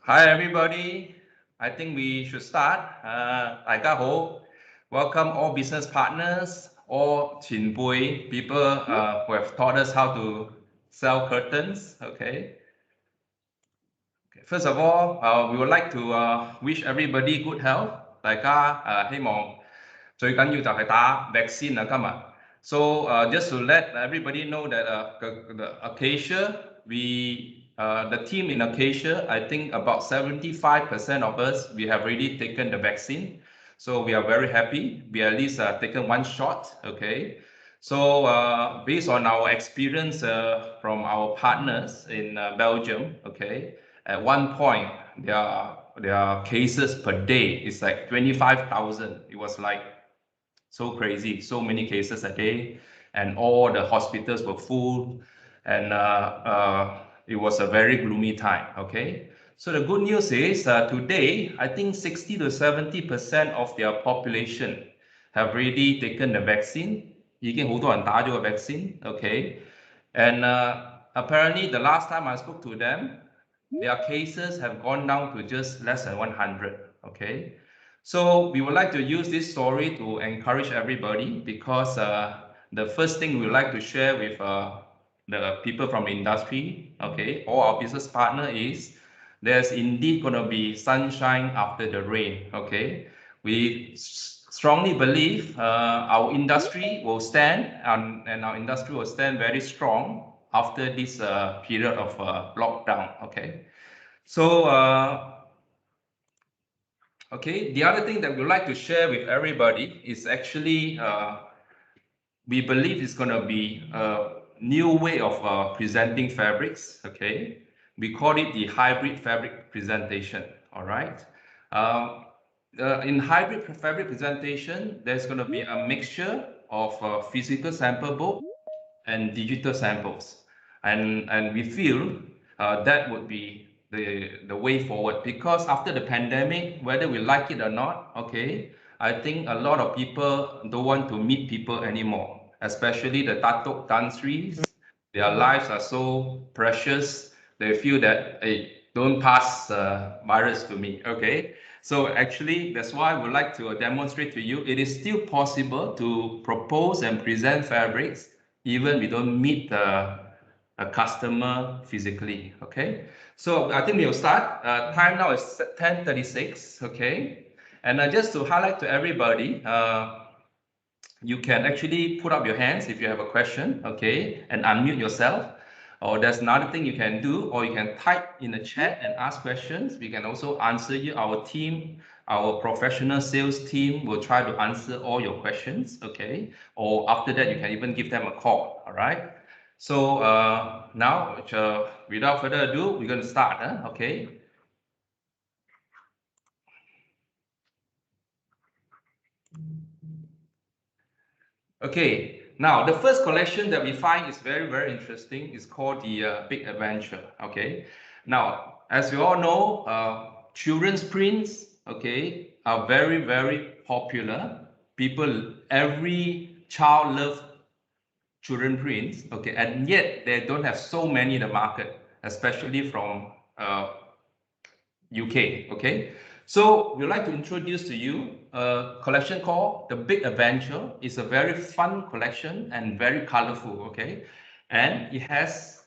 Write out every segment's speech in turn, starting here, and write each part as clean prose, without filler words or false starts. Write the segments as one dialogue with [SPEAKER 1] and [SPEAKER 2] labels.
[SPEAKER 1] Hi, everybody. I think we should start. Welcome all business partners, all Chinbui people who have taught us how to sell curtains. Okay. First of all, we would like to wish everybody good health. 大家希望最緊要就係打 vaccine 啦，今日。So just to let everybody know that the Acacia, the team in Acacia, I think about 75% of us, we have already taken the vaccine. So we are very happy. We at least taken one shot, okay? So based on our experience from our partners in Belgium, okay, at one point, there are cases per day. It's like 25,000. It was like so crazy, so many cases a day, and all the hospitals were full, and it was a very gloomy time. Okay, so the good news is today, I think 60 to 70% of their population have already taken the vaccine. 已經好多人打咗個 vaccine. Okay, and apparently the last time I spoke to them, their cases have gone down to just less than 100. Okay. So we would like to use this story to encourage everybody, because the first thing we would like to share with the people from the industry, okay, or our business partner, is there's indeed going to be sunshine after the rain. Okay, we strongly believe our industry will stand, and our industry will stand very strong after this period of lockdown. Okay, so okay, the other thing that we'd like to share with everybody is actually we believe it's going to be a new way of presenting fabrics. Okay, we call it the hybrid fabric presentation. All right, in hybrid fabric presentation, there's going to be a mixture of physical sample book and digital samples, and we feel that would be the way forward, because after the pandemic, whether we like it or not, okay, I think a lot of people don't want to meet people anymore, especially the Datuk Tan Sris. Their lives are so precious. They feel that, hey, don't pass virus to me. Okay, so actually that's why we would like to demonstrate to you it is still possible to propose and present fabrics even we don't meet a customer physically. Okay, so I think we'll start. Time now is 10:36. Okay, and just to highlight to everybody, you can actually put up your hands if you have a question, okay, and unmute yourself. Or there's another thing you can do, or you can type in the chat and ask questions. We can also answer you. Our team, our professional sales team, will try to answer all your questions, okay? Or after that, you can even give them a call, all right? So now, without further ado, we're going to start, okay? Okay, now the first collection that we find is very, very interesting. It's called the Big Adventure, okay? Now, as you all know, children's prints, okay, are very, very popular. Every child loves children prints, okay, and yet they don't have so many in the market, especially from UK, okay? So we'd like to introduce to you a collection called The Big Adventure. It's a very fun collection and very colorful, okay? And it has,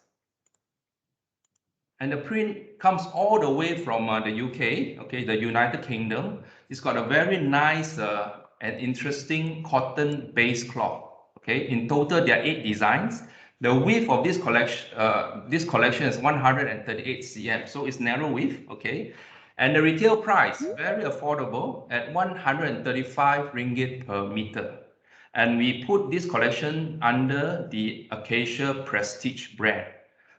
[SPEAKER 1] and the print comes all the way from the UK, okay, the United Kingdom. It's got a very nice and interesting cotton base cloth, okay? In total, there are 8 designs. The width of this collection is 138 cm, so it's narrow width, okay? And the retail price, very affordable, at 135 ringgit per meter. And we put this collection under the Acacia Prestige brand.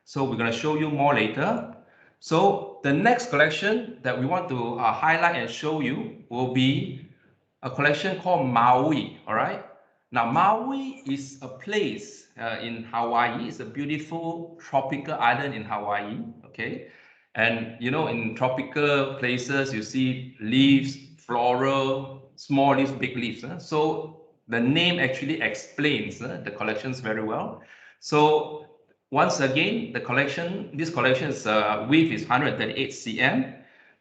[SPEAKER 1] So we're going to show you more later. So the next collection that we want to highlight and show you will be a collection called Maui, all right? Now, Maui is a place in Hawaii. It's a beautiful tropical island in Hawaii, okay? And you know, in tropical places, you see leaves, floral, small leaves, big leaves. So the name actually explains the collections very well. So Once again, this collection's width is 138 cm.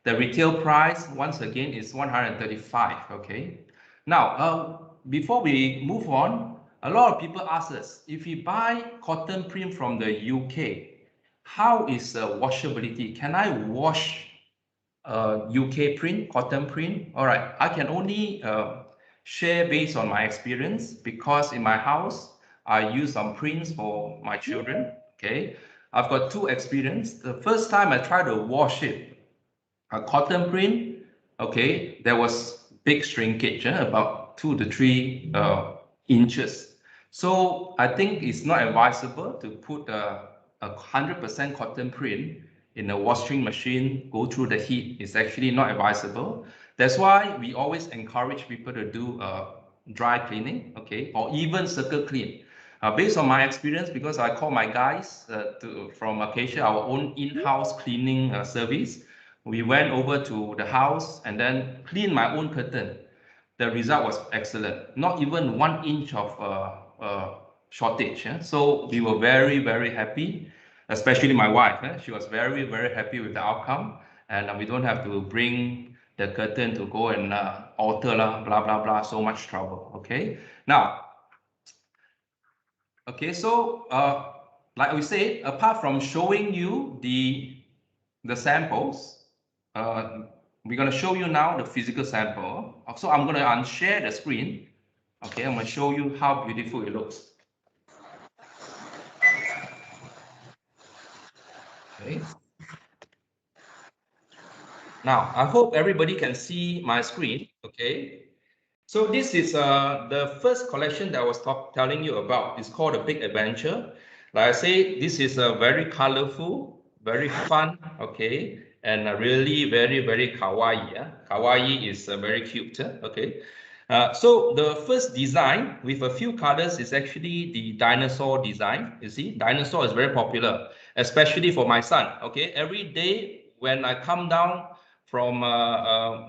[SPEAKER 1] The retail price, once again, is 135. Okay. Now, before we move on, a lot of people ask us, if we buy cotton print from the UK, how is the washability? Can I wash UK print, cotton print? All right, I can only share based on my experience, because in my house, I use some prints for my children. Okay, I've got two experience. The first time I tried to wash it, a cotton print, okay, there was big shrinkage, about 2 to 3 inches. So I think it's not advisable to put a 100% cotton print in a washing machine, go through the heat. It's actually not advisable. That's why we always encourage people to do dry cleaning, okay, or even circle clean. Based on my experience, because I call my guys from Acacia, our own in-house cleaning service, we went over to the house and then cleaned my own curtain. The result was excellent. Not even 1 inch of shortage. So we were very, very happy, especially my wife. She was very, very happy with the outcome. And we don't have to bring the curtain to go and alter, blah, blah, blah, so much trouble. Okay. Now, okay, so like we said, apart from showing you the samples, we're going to show you now the physical sample. So I'm going to unshare the screen. Okay, I'm going to show you how beautiful it looks. Okay. Now, I hope everybody can see my screen. Okay. So this is the first collection that I was telling you about. It's called The Big Adventure. Like I say, this is a very colorful, very fun, okay, and really very, very kawaii. Yeah? Kawaii is very cute. Okay. So the first design with a few colors is actually the dinosaur design. You see, dinosaur is very popular, especially for my son. Okay, every day when I come down from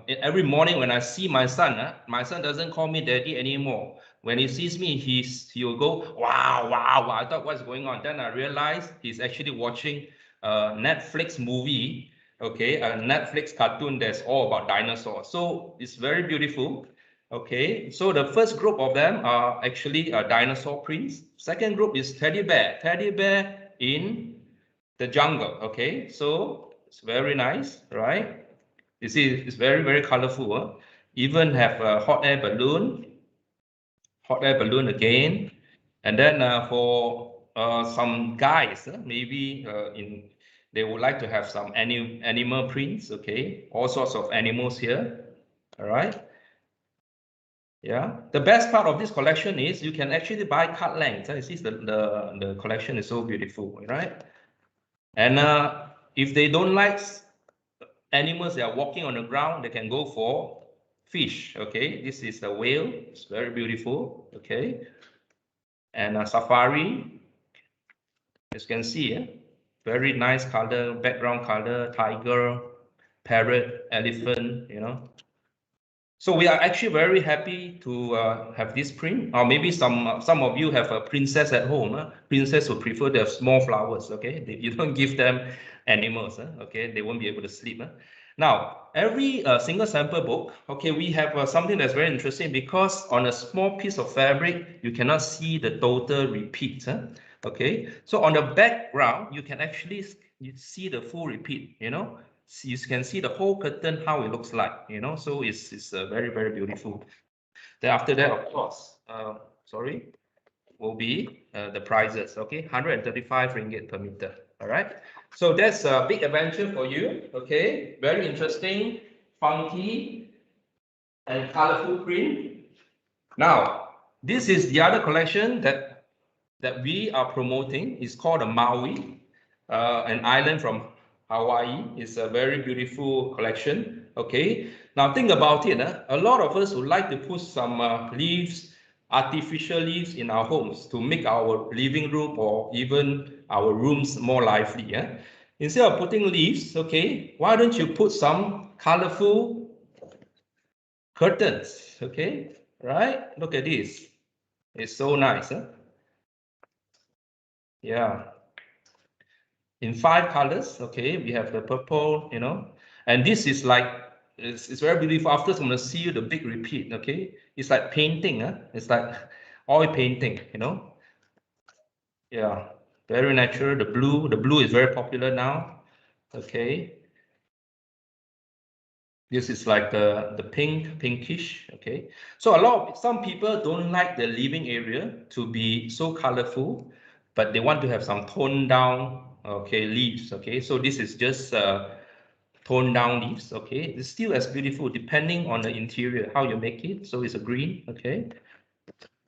[SPEAKER 1] every morning when I see my son doesn't call me daddy anymore. When he sees me, he will go, wow, wow, wow. I thought, what's going on? Then I realized he's actually watching a Netflix movie, okay, a Netflix cartoon that's all about dinosaurs. So it's very beautiful. Okay, so the first group of them are actually dinosaur prints. Second group is teddy bear in the jungle. Okay, so it's very nice, right? You see, it's very, very colorful. Huh? Even have a hot air balloon again. And then for some guys, maybe they would like to have some animal prints. Okay, all sorts of animals here. All right. Yeah, the best part of this collection is you can actually buy cut length. You see, the collection is so beautiful, right? And if they don't like animals that are walking on the ground, they can go for fish. Okay, this is the whale. It's very beautiful. Okay, and a safari, as you can see, very nice color, background color, tiger, parrot, elephant. So we are actually very happy to have this print. Or maybe some of you have a princess at home. Princess would prefer to have small flowers. Okay, you don't give them animals. Okay, they won't be able to sleep. Now, every single sample book, okay, we have something that's very interesting, because on a small piece of fabric, you cannot see the total repeat. Okay, so on the background, you can actually see the full repeat. You can see the whole curtain, how it looks like, so it's very, very beautiful. Then after that, of course, will be the prices. Okay, 135 ringgit per meter. All right, so that's a big adventure for you. Okay, very interesting, funky, and colorful print. Now, this is the other collection that we are promoting. It's called the Maui, an island from Hawaii. It's a very beautiful collection. Okay, now think about it. A lot of us would like to put some leaves, artificial leaves in our homes to make our living room or even our rooms more lively. Instead of putting leaves, okay, why don't you put some colorful curtains? Okay, right? Look at this. It's so nice. Yeah. in 5 colors. Okay, we have the purple, you know, and this is like it's very beautiful. After I'm gonna see you the big repeat. Okay, it's like painting, huh? It's like oil painting, you know. Yeah, very natural. The blue is very popular now. Okay, this is like the pinkish. Okay, so some people don't like the living area to be so colorful, but they want to have some toned down, okay, leaves. Okay, so this is just toned down leaves. Okay, it's still as beautiful depending on the interior how you make it. So it's a green. Okay,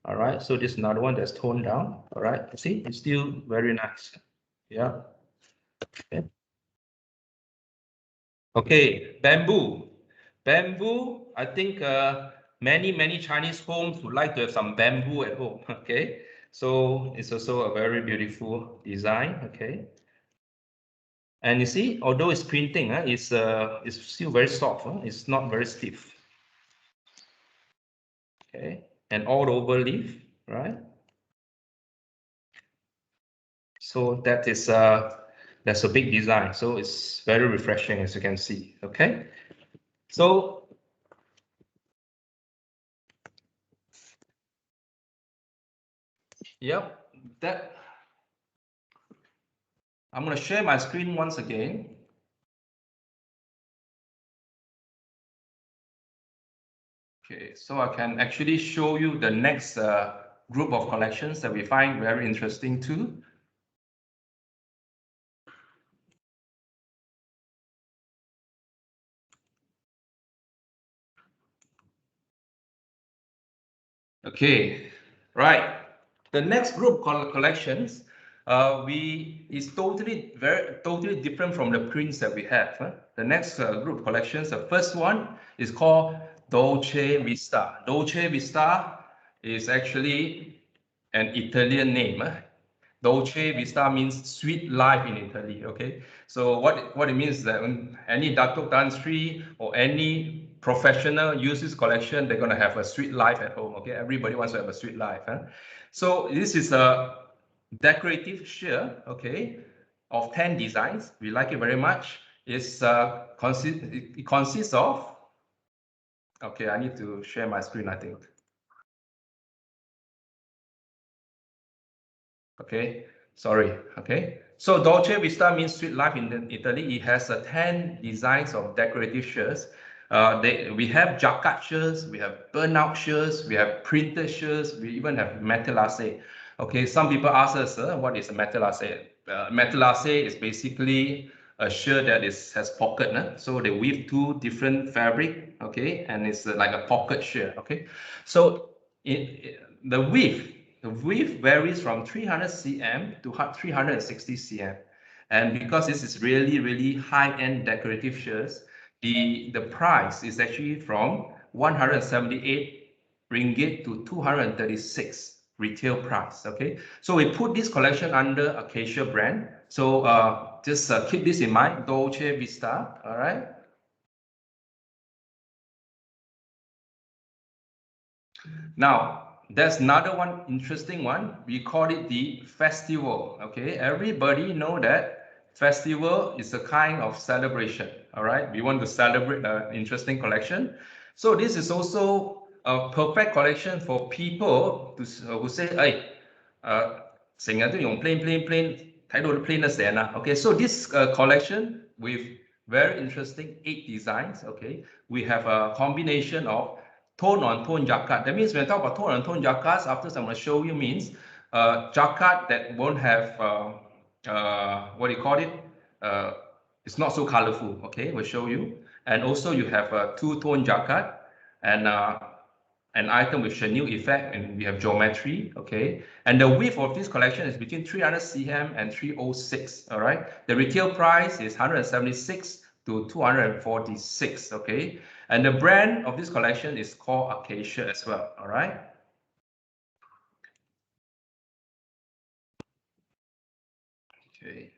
[SPEAKER 1] all right, so this is another one that's toned down. All right, you see, it's still very nice. Yeah. Okay. Okay, bamboo. Bamboo, I think many Chinese homes would like to have some bamboo at home. Okay, so it's also a very beautiful design. Okay, and you see, although it's printing, it's still very soft. It's not very stiff. Okay, and all over leaf, right? So that's a big design. So it's very refreshing, as you can see. Okay, so yep, that I'm going to share my screen once again. Okay, so I can actually show you the next group of collections that we find very interesting too. Okay, right. The next group collections, is totally different from the prints that we have. The next group collections, the first one is called Dolce Vita. Dolce Vita is actually an Italian name. Dolce Vita means sweet life in Italy. Okay, so what it means is that when any datuk dan sri or any professional uses this collection, they're gonna have a sweet life at home. Okay, everybody wants to have a sweet life. So this is a decorative sheer. Okay, of 10 designs. We like it very much. It consists of. Okay, I need to share my screen, I think. Okay, sorry. Okay, so Dolce Vita means sweet life in Italy. It has 10 designs of decorative shirts. We have jacquard shirts, we have burnout shirts, we have printed shirts, we even have matelasse. Okay, some people ask us, what is a matelasse? Matelasse is basically a shirt that has pocket. So they weave two different fabric, okay, and it's like a pocket shirt. Okay, so the width varies from 300 cm to 360 cm. And because this is really high-end decorative shirts, the price is actually from 178 ringgit to 236 retail price. Okay, so we put this collection under Acacia brand. So just keep this in mind, Dolce Vita. All right. Now, there's another one interesting one. We call it the festival. Okay, everybody know that festival is a kind of celebration. All right, we want to celebrate an interesting collection. So this is also a perfect collection for people who say, "Hey, 成日都用 plain，睇到 plain 得成啦。Okay, so this collection with very interesting 8 designs. Okay, we have a combination of tone on tone jacquard. That means when I talk about tone on tone jacquards, after I'm going to show you means jacquard that won't have what do you call it? It's not so colorful. Okay, we'll show you. And also you have a two-tone jacquard and an item with chenille effect, and we have geometry. Okay, and the width of this collection is between 300 cm and 306. All right, the retail price is 176 to 246. Okay, and the brand of this collection is called Acacia as well. All right. Okay.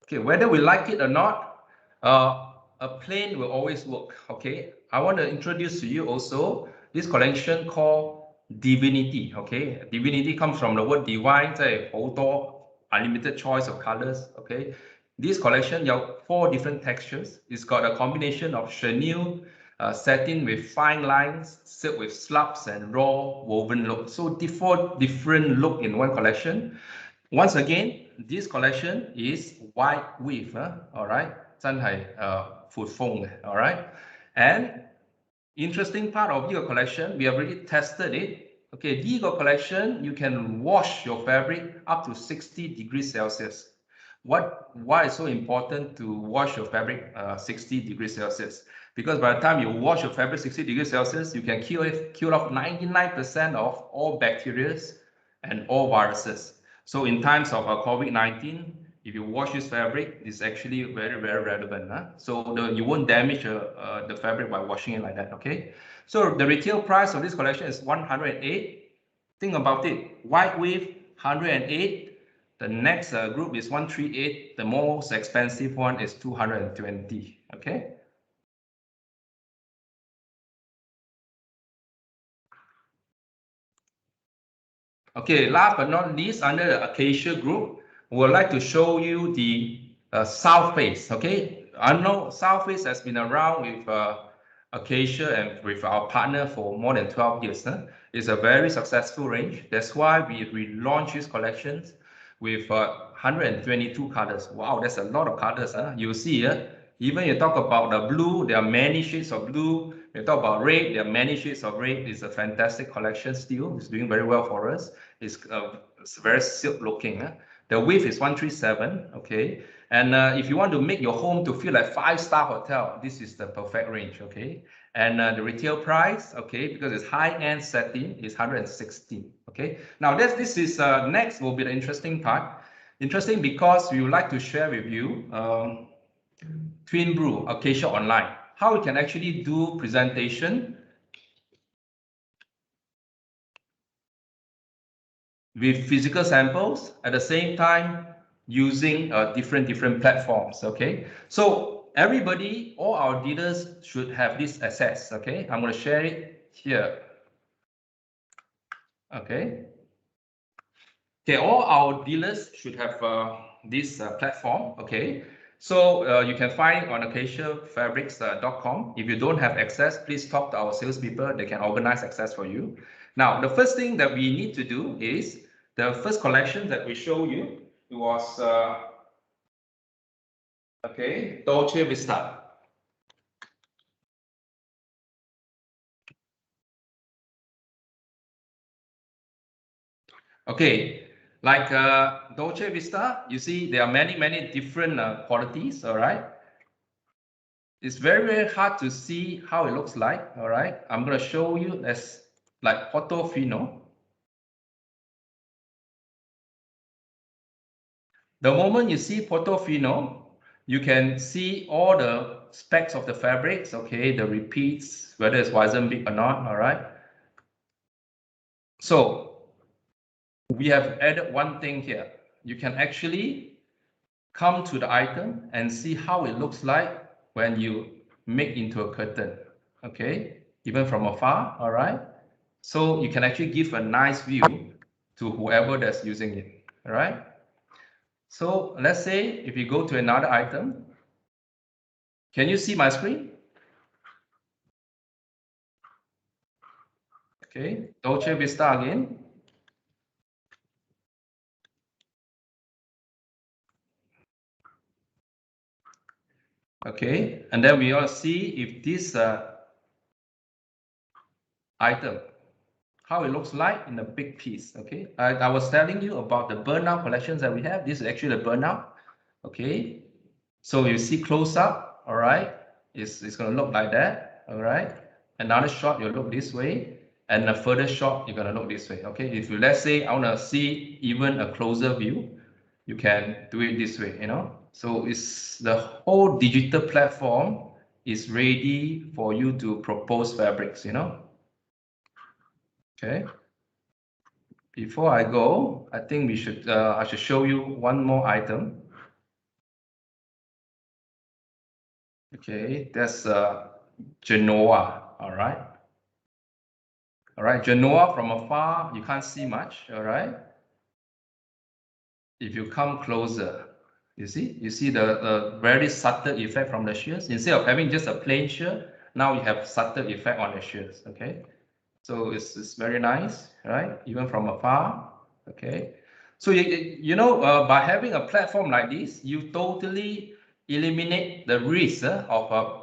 [SPEAKER 1] Okay, whether we like it or not, a plain will always work. Okay, I want to introduce to you also this collection called Divinity. Okay, Divinity comes from the word divine, 即係好多 unlimited choice of colors. Okay, this collection 有 4 different textures. It's got a combination of chenille, satin with fine lines, silk with slubs, and raw woven look. So 4 different look in one collection. Once again, this collection is white weave. All right, 真係闊風嘅。All right, and interesting part of your collection, we have already tested it. Okay, Digo collection, you can wash your fabric up to 60 degrees Celsius. Why is so important to wash your fabric 60 degrees Celsius? Because by the time you wash your fabric 60 degrees Celsius, you can kill off 99% of all bacteria and all viruses. So in times of COVID-19, if you wash this fabric, it's actually very, very relevant. So you won't damage the fabric by washing it like that, okay? So the retail price of this collection is 108. Think about it, white weave, 108. The next group is 138. The most expensive one is 220, okay? Okay, last but not least, under the Acacia group, we would like to show you the South Face. Okay, I know South Face has been around with Acacia and with our partner for more than 12 years. It's a very successful range. That's why we relaunched this collections with 122 colors. Wow, that's a lot of colors. You see, even you talk about the blue, there are many shades of blue. You talk about red, there are many shades of red. It's a fantastic collection still. It's doing very well for us. It's very silk looking. The width is 137, okay? And if you want to make your home to feel like 5-star hotel, this is the perfect range, okay? And the retail price, okay, because it's high-end satin, is 116, okay? Now this is next will be the interesting part. Interesting because we would like to share with you Twin Brew, Acacia Online, how we can actually do presentation with physical samples at the same time using different platforms. Okay, so everybody, all our dealers should have this access. Okay, I'm going to share it here. Okay, all our dealers should have this platform. Okay, so you can find it on acaciafabrics.com. If you don't have access, please talk to our salespeople. They can organize access for you. Now, the first thing that we need to do is the first collection that we show you was Dolce Vita. Okay, like Dolce Vita, you see there are many different qualities. All right, it's very hard to see how it looks like. All right, I'm going to show you as like Portofino. The moment you see Portofino, you can see all the specs of the fabrics, okay, the repeats, whether it's Mozambique or not, all right? So we have added one thing here. You can actually come to the item and see how it looks like when you make into a curtain, okay? Even from afar, all right? So you can actually give a nice view to whoever that's using it, all right? So let's say if you go to another item, can you see my screen? Okay, Dolce Vita again. Okay, and then we all see if this item, how it looks like in a big piece. Okay, I was telling you about the burnout collections that we have. This is actually the burnout. Okay, so you see close up, all right, it's going to look like that, all right. Another shot, you look this way, and a further shot, you're going to look this way. Okay, if you, let's say I want to see even a closer view, you can do it this way, you know. So it's the whole digital platform is ready for you to propose fabrics, you know. Okay. Before I go, I think we should I should show you one more item. Okay, that's Genoa. All All right, Genoa from afar, you can't see much. All right. If you come closer, you see the very subtle effect from the shears. Instead of having just a plain shear, now you have subtle effect on the shears. Okay, so it's very nice, right? Even from afar. Okay, so you know, by having a platform like this, you totally eliminate the risk of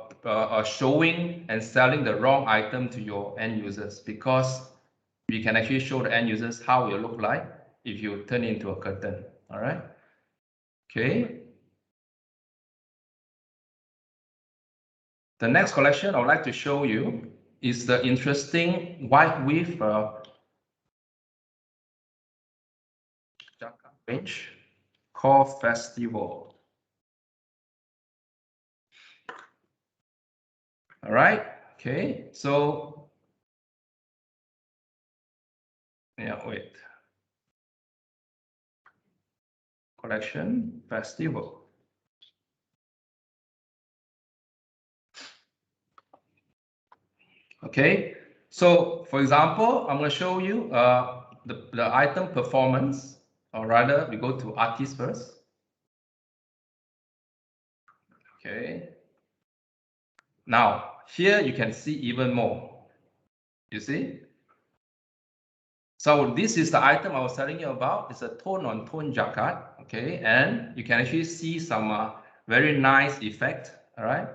[SPEAKER 1] showing and selling the wrong item to your end users, because we can actually show the end users how it will look like if you turn it into a curtain. All right. Okay. The next collection I would like to show you is the interesting white weave jacquard range called Festival. All right. Okay. So yeah, wait. Collection Festival. Okay. So for example, I'm going to show you the item performance, or rather, we go to artist first. Okay. Now here you can see even more. You see? So this is the item I was telling you about. It's a tone-on-tone jacquard, okay? And you can actually see some very nice effect, all right?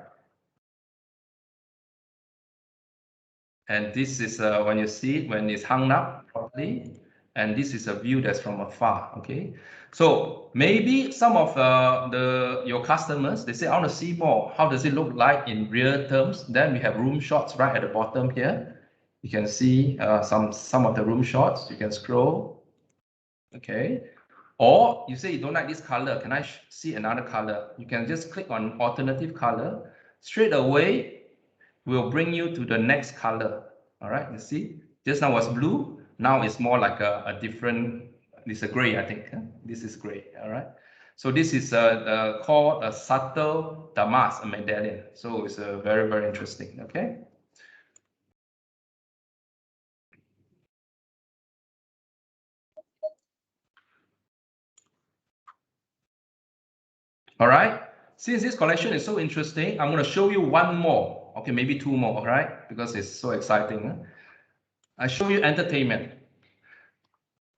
[SPEAKER 1] And this is when you see it, when it's hung up properly. And this is a view that's from afar, okay? So maybe some of your customers, they say, I want to see more. How does it look like in real terms? Then we have room shots right at the bottom here. You can see some of the room shots. You can scroll, okay? Or you say you don't like this color, can I see another color? You can just click on alternative color. Straight away, we'll bring you to the next color. All right, you see? Just now was blue. Now it's more like a different, it's a gray, I think. Huh? This is gray, all right? So this is called a subtle damask medallion. So it's very, very interesting, okay? All right. Since this collection is so interesting, I'm going to show you one more. Okay, maybe two more, all right? Because it's so exciting. Huh? I show you entertainment.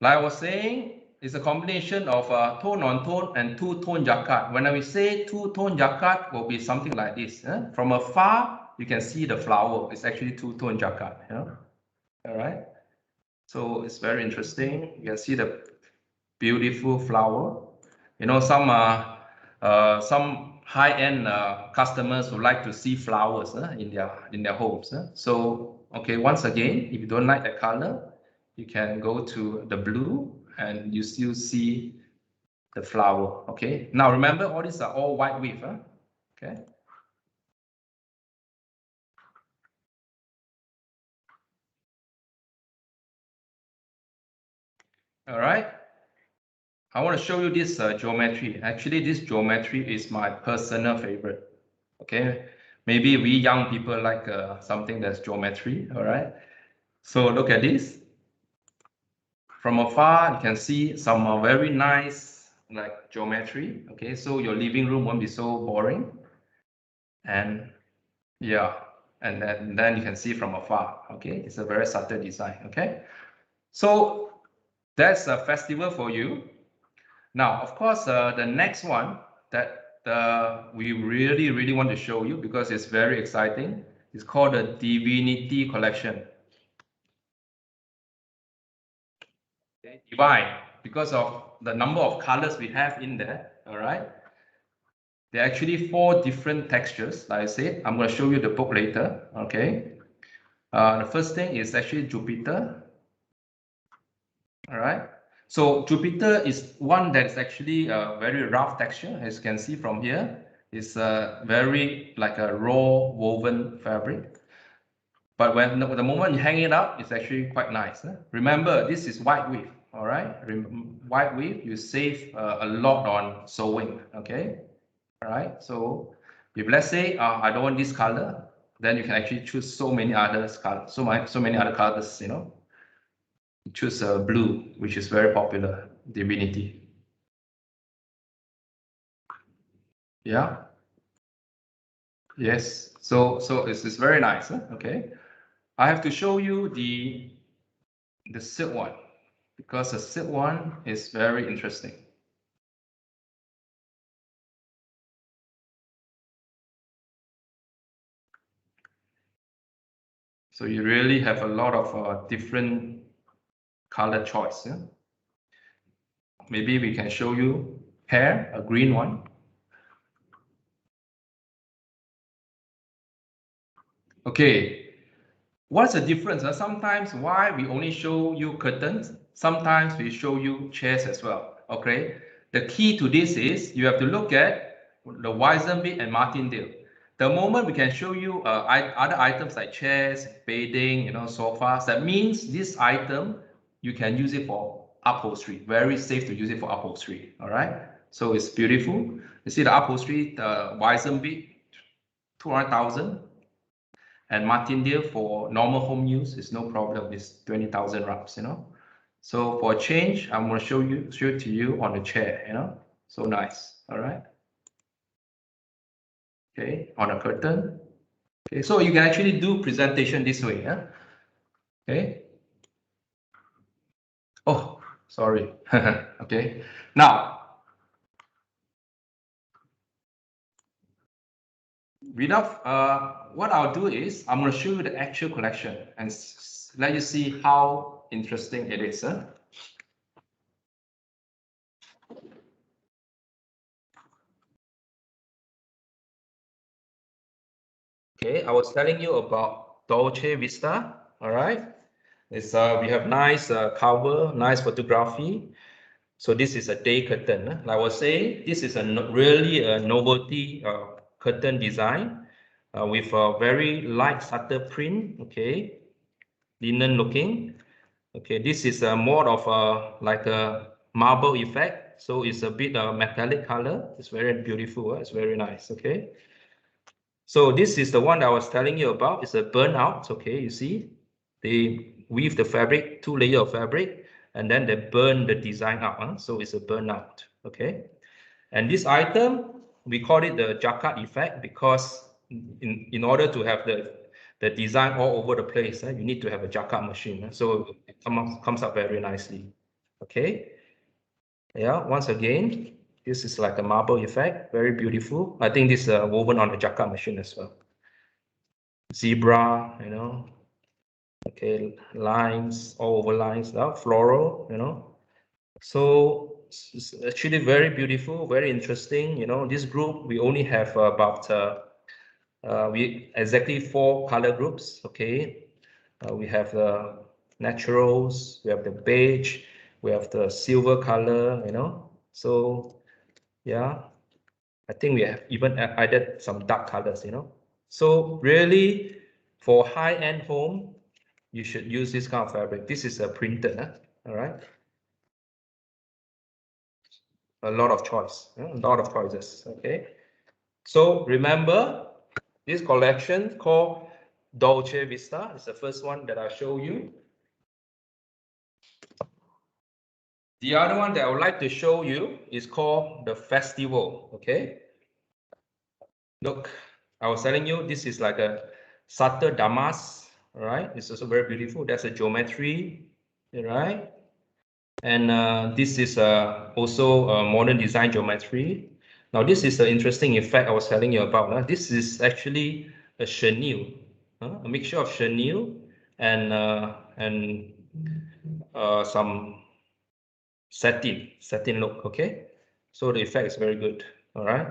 [SPEAKER 1] Like I was saying, it's a combination of tone-on-tone and two-tone jacquard. When we say two-tone jacquard, will be something like this. Huh? From afar, you can see the flower. It's actually two-tone jacquard. You know? All right. So it's very interesting. You can see the beautiful flower. You know, some high-end customers would like to see flowers in their homes. So, okay, once again, if you don't like the color, you can go to the blue and you still see the flower. Okay. Now remember, all these are all white weave. Okay. All right. I want to show you this geometry. Actually, this geometry is my personal favorite. Okay. Maybe we young people like something that's geometry. All right. So look at this. From afar, you can see some very nice like geometry. Okay, so your living room won't be so boring. And yeah, and then you can see from afar. Okay, it's a very subtle design. Okay, so that's a festival for you. Now, of course, the next one that we really want to show you, because it's very exciting, is called the Divinity collection. Okay, divine, because of the number of colors we have in there. All right. There are actually 4 different textures. Like I said, I'm going to show you the book later. Okay. The first thing is actually Jupiter. All right. So Jupiter is one that's actually a very rough texture, as you can see from here. It's very like a raw woven fabric. But when the moment you hang it up, it's actually quite nice. Remember, this is white weave. All right. White weave, you save a lot on sewing. Okay. All right. So if let's say I don't want this color, then you can actually choose so many other colors, so many other colors, you know. Choose blue, which is very popular, Divinity. Yeah. Yes. So it's very nice. Huh? Okay. I have to show you the silk one, because the silk one is very interesting. So you really have a lot of different color choice. Yeah? Maybe we can show you pear, a green one. Okay, what's the difference? Sometimes why we only show you curtains, sometimes we show you chairs as well. Okay, the key to this is you have to look at the Weizenbeet and Martindale. The moment we can show you other items like chairs, bedding, you know, sofas, that means this item you can use it for upholstery. Very safe to use it for upholstery. All right, so it's beautiful. You see the upholstery, the Weizenbeet, 200,000. And Martindale for normal home use is no problem. It's 20,000 rubs, you know. So for a change, I'm going to show it to you on the chair, you know. So nice. All right. Okay, on a curtain. Okay, so you can actually do presentation this way, yeah. Okay. Oh, sorry. Okay. Now, without what I'll do is I'm going to show you the actual collection and let you see how interesting it is. Huh? Okay, I was telling you about Dolce Vita. All right. It's we have nice cover, nice photography. So this is a day curtain. Like I was saying, this is really a novelty curtain design with a very light subtle print. Okay, linen looking. Okay, this is more of a like a marble effect. So it's a bit metallic color. It's very beautiful. It's very nice. Okay. So this is the one that I was telling you about. It's a burnout. Okay, you see, they weave the fabric, 2 layers of fabric, and then they burn the design up. Huh? So it's a burnout. Okay, and this item we call it the jacquard effect because in order to have the design all over the place, you need to have a jacquard machine. So it comes up very nicely. Okay, yeah. Once again, this is like a marble effect, very beautiful. I think this is woven on the jacquard machine as well. Zebra, you know, okay, lines, all over lines, floral, you know. So it's actually very beautiful, very interesting. You know, this group, we only have about we exactly 4 color groups. Okay, we have the naturals, we have the beige, we have the silver color, you know. So yeah, I think we have even added some dark colors, you know. So really, for high-end home, you should use this kind of fabric. This is a printed, all right. A lot of choice, a lot of choices. Okay. So remember, this collection called Dolce Vita is the first one that I show you. The other one that I would like to show you is called the Festival. Okay. Look, I was telling you this is like a subtle damask. All right. It's also very beautiful. That's a geometry. All right. And this is also a modern design geometry. Now, this is the interesting effect I was telling you about. This is actually a chenille, a mixture of chenille and some satin look. Okay, so the effect is very good. All right.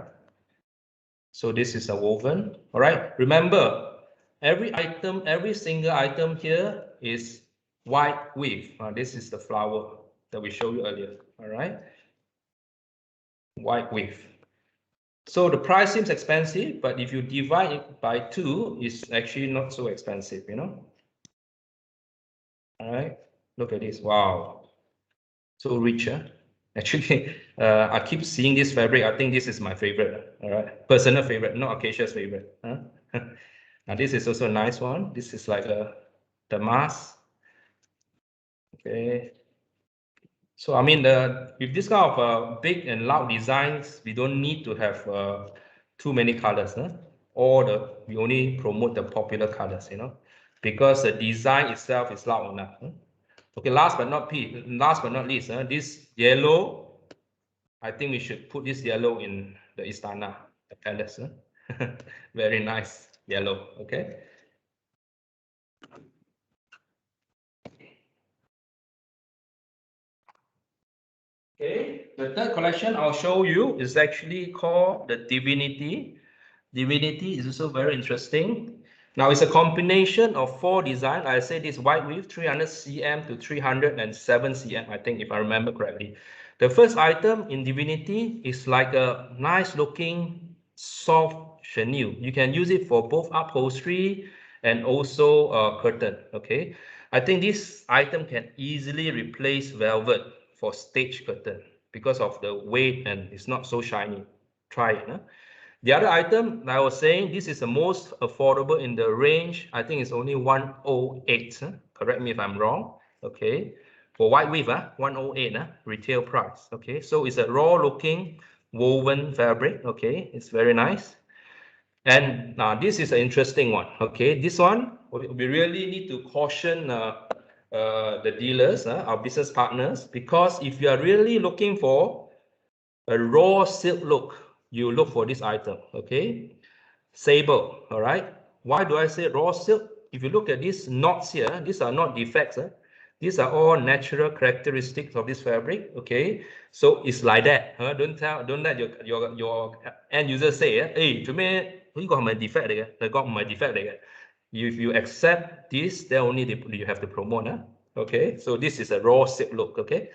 [SPEAKER 1] So this is a woven. All right. Remember, every item, every single item here is white weave. This is the flower that we showed you earlier. All right. White weave. So the price seems expensive, but if you divide it by 2, it's actually not so expensive, you know. All right. Look at this. Wow. So rich, huh? Actually, I keep seeing this fabric. I think this is my favorite. All right. Personal favorite, not Acacia's favorite. Huh?
[SPEAKER 2] Now this is also a nice one. This is like the mask. Okay. So I mean, with this kind of big and loud designs, we don't need to have too many colors, huh? We only promote the popular colors, you know, because the design itself is loud enough. Huh? Okay, last but not least, this yellow, I think we should put this yellow in the Istana, the palace. Huh? Very nice yellow. Okay. Okay, the third collection I'll show you is actually called the Divinity. Divinity is also very interesting. Now it's a combination of 4 designs. I say this wide width 300 cm to 307 cm, I think, if I remember correctly. The first item in Divinity is like a nice looking soft chenille. You can use it for both upholstery and also curtain. Okay, I think this item can easily replace velvet for stage curtain because of the weight and it's not so shiny. Try it. Huh? The other item, I was saying, this is the most affordable in the range. I think it's only 108. Huh? Correct me if I'm wrong. Okay. For white width, 108 retail price. Okay. So it's a raw looking woven fabric. Okay. It's very nice. And now this is an interesting one. Okay. This one, we really need to caution the dealers, our business partners, because if you are really looking for a raw silk look, you look for this item. Okay. Sable. All right. Why do I say raw silk? If you look at these knots here, these are not defects. These are all natural characteristics of this fabric. Okay. So it's like that. Don't let your end user say, hey, to me, you got my defect. They got my defect. If you accept this, then only you have to promote. Okay. So this is a raw silk look. Okay.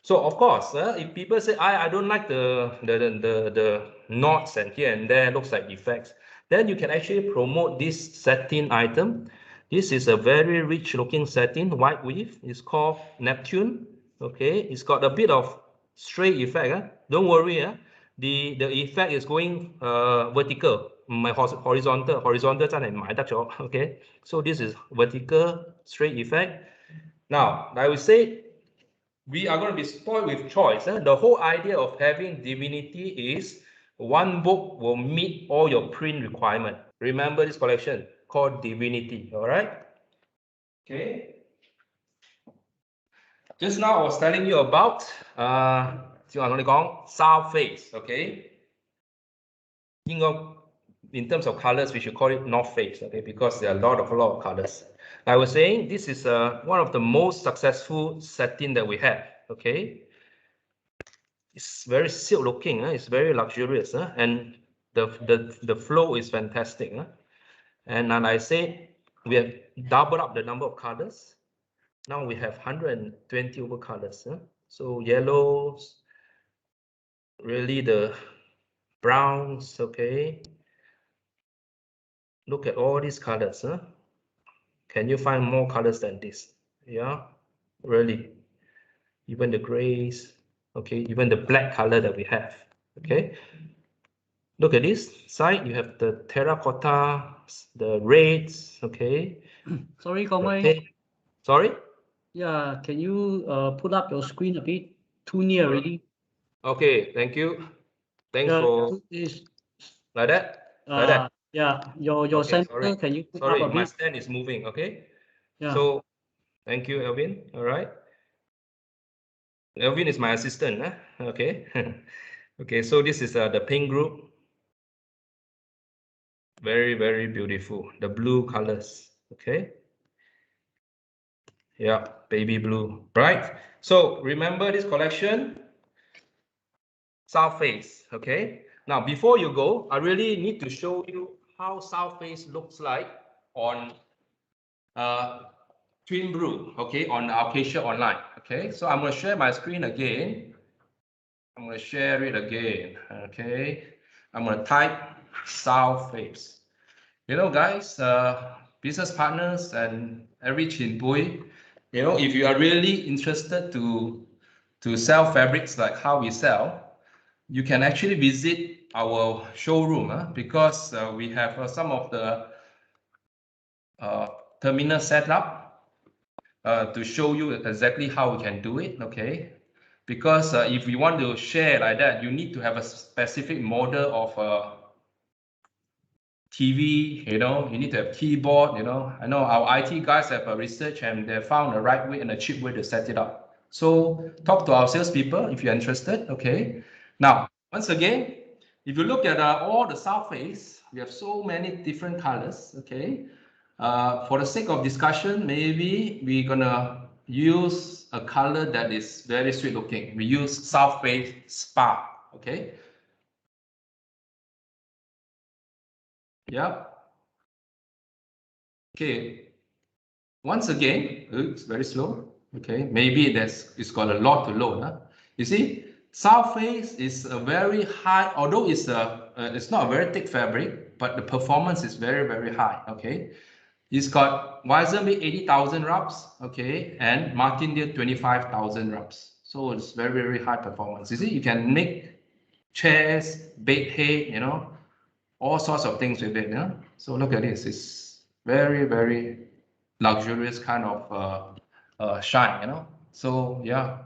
[SPEAKER 2] So of course, if people say I don't like the knots and here and there looks like defects, then you can actually promote this satin item. This is a very rich looking satin, white weave. It's called Neptune. Okay, it's got a bit of stray effect. Don't worry. The effect is going vertical. My horizontal 真係買得咗. Okay, so this is vertical straight effect. Now, I would say we are going to be spoiled with choice. The whole idea of having Divinity is one book will meet all your print requirement. Remember this collection called Divinity, all right? Okay. Just now I was telling you about South Face, okay? In terms of colors, we should call it North Face, okay? Because there are a lot of colors. I was saying this is one of the most successful satin that we have, okay? It's very silk looking, it's very luxurious, and the flow is fantastic. And I said we have doubled up the number of colors. Now we have 120 over colors. So yellows, really the browns, okay. Look at all these colors. Can you find more colors than this? Yeah, really. Even the grays, okay, even the black color that we have, okay. Look at this side, you have the terracotta, the reds, okay.
[SPEAKER 3] Sorry, Komai.
[SPEAKER 2] Sorry?
[SPEAKER 3] Yeah, can you put up your screen a bit? Too near already.
[SPEAKER 2] Okay, thank you. Thanks for like that. Like that.
[SPEAKER 3] Yeah, your okay, sample. Sorry. Can you put up a bit?
[SPEAKER 2] My stand is moving. Okay.
[SPEAKER 3] Yeah.
[SPEAKER 2] So, thank you, Elvin. All right. Elvin is my assistant. Okay. Okay. So this is the pink group. Very, very beautiful. The blue colors. Okay. Yeah, baby blue. Right. So remember this collection. South Face. Okay. Now, before you go, I really need to show you how South Face looks like on Twin Brew, okay, on Acacia Online. Okay, so I'm going to share my screen again. I'm going to share it again. Okay, I'm going to type South Face. You know, guys, business partners and every chinpui, you know, if you are really interested to sell fabrics like how we sell, you can actually visit our showroom because we have some of the
[SPEAKER 1] terminal setup to show you exactly how we can do it, okay? Because if we want to share like that, you need to have a specific model of TV, you know, you need to have keyboard, you know. I know our IT guys have a research and they found the right way and a cheap way to set it up. So talk to our salespeople if you're interested, okay? Now, once again, if you look at all the south face, we have so many different colors, okay? For the sake of discussion, maybe we're gonna use a color that is very sweet looking. We use south face spa, okay? Yeah. Okay. Once again, it's very slow. Okay, maybe it's got a lot to load. Huh? You see, south face is a very high, although it's not a very thick fabric, but the performance is very, very high. Okay, it's got Weizenby 80,000 RUPS, okay, and Martindale 25,000 RUPS. So it's very, very high performance. You see, you can make chairs, bed head, you know, all sorts of things with it. Yeah? So look at this. It's very, very luxurious kind of shine, you know. So yeah,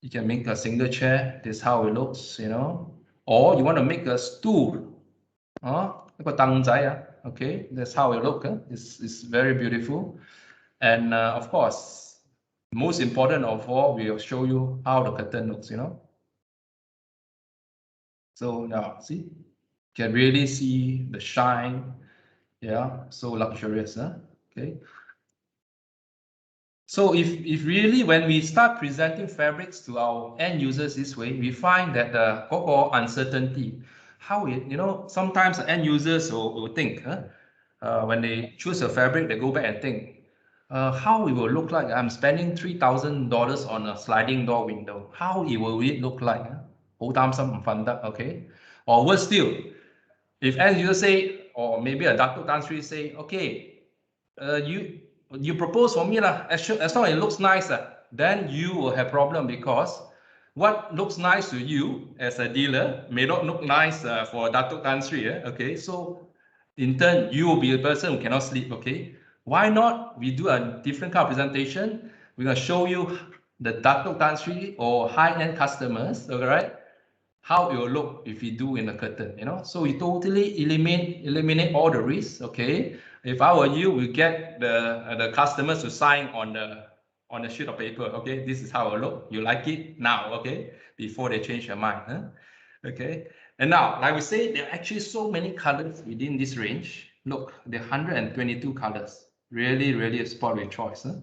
[SPEAKER 1] you can make a single chair. This is how it looks, you know. Or you want to make a stool, okay, that's how it looks. It's very beautiful. And of course, most important of all, we'll show you how the curtain looks, you know. So now, see, you can really see the shine. Yeah, so luxurious, huh? Okay. So if really when we start presenting fabrics to our end users this way, we find that the uncertainty, how it, you know, sometimes the end users will think, when they choose a fabric, they go back and think, how it will look like. I'm spending $3,000 on a sliding door window. How it will it look like? Okay. Or worse still, if end user say, or maybe a Datuk Tan Sri say, okay, you propose for me lah. As long as it looks nice, then you will have problem because what looks nice to you as a dealer may not look nice for Datuk Tan Sri. Okay, so in turn you will be a person who cannot sleep. Okay, why not we do a different kind of presentation? We're gonna show you the Datuk Tan Sri or high-end customers. All right, how it will look if you do in the curtain, you know. So we totally eliminate all the risks. Okay, if I were you, we get the customers to sign on the sheet of paper. Okay, this is how it will look. You like it now, okay, before they change their mind. Huh? Okay, and now, like we say, there are actually so many colors within this range. Look, there are 122 colors. Really, really a spot with choice. Huh?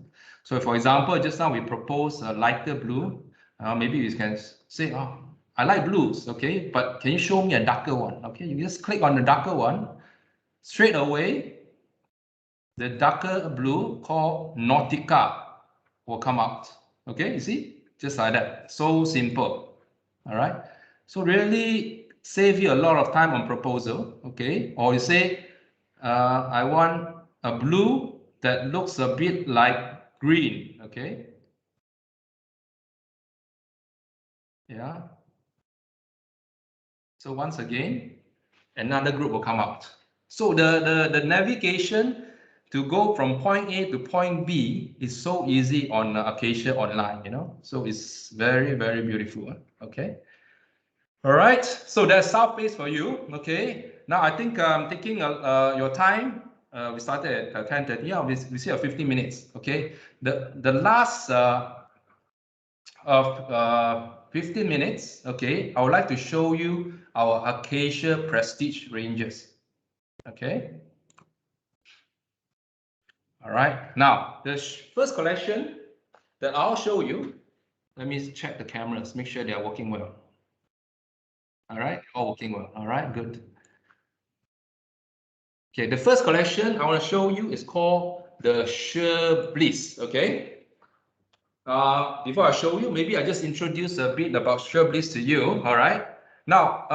[SPEAKER 1] So, for example, just now we propose a lighter blue. Maybe we can say, oh, I like blues, okay, but can you show me a darker one? Okay, you just click on the darker one. Straight away, the darker blue called Nautica will come out. Okay, you see? Just like that. So simple. All right. So really save you a lot of time on proposal. Okay. Or you say, I want a blue that looks a bit like green. Okay. Yeah. So once again, another group will come out. So the navigation to go from point A to point B is so easy on Acacia Online, you know. So it's very, very beautiful. Okay. All right. So that's South Face for you. Okay. Now I think I'm taking your time. We started at 10:30. Yeah, we still have 15 minutes. Okay. The last of 15 minutes, okay, I would like to show you our Acacia Prestige ranges. Okay. All right. Now, the first collection that I'll show you, let me check the cameras, make sure they are working well. All right, all working well. All right, good. Okay, the first collection I want to show you is called the Sheer Bliss. Okay. Before I show you, maybe I just introduce a bit about Sheer Bliss to you. All right. Now,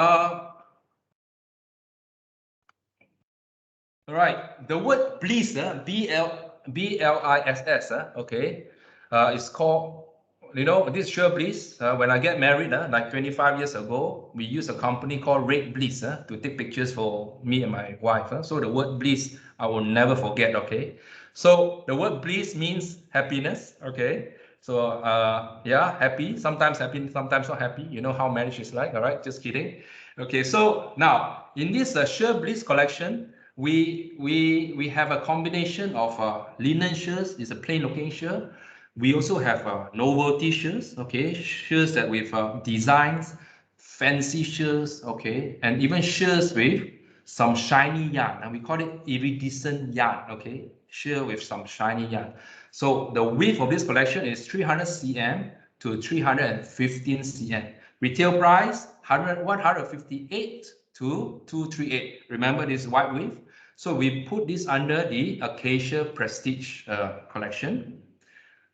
[SPEAKER 1] all right, the word Bliss, B-L-I-S-S, okay, it's called, you know, this sure Bliss, when I get married, like 25 years ago, we used a company called Red Bliss to take pictures for me and my wife. So the word bliss, I will never forget, okay? So the word bliss means happiness, okay? So yeah, happy, sometimes not happy. You know how marriage is like, all right? Just kidding. Okay, so now in this Sure Bliss collection, we have a combination of linen shirts, it's a plain looking shirt. We also have novelty shirts, okay, shirts that with designs, fancy shirts, okay, and even shirts with some shiny yarn, and we call it iridescent yarn, okay, shirt with some shiny yarn. So the width of this collection is 300 cm to 315 cm. Retail price 158 to 238. Remember this white width. So we put this under the Acacia Prestige collection.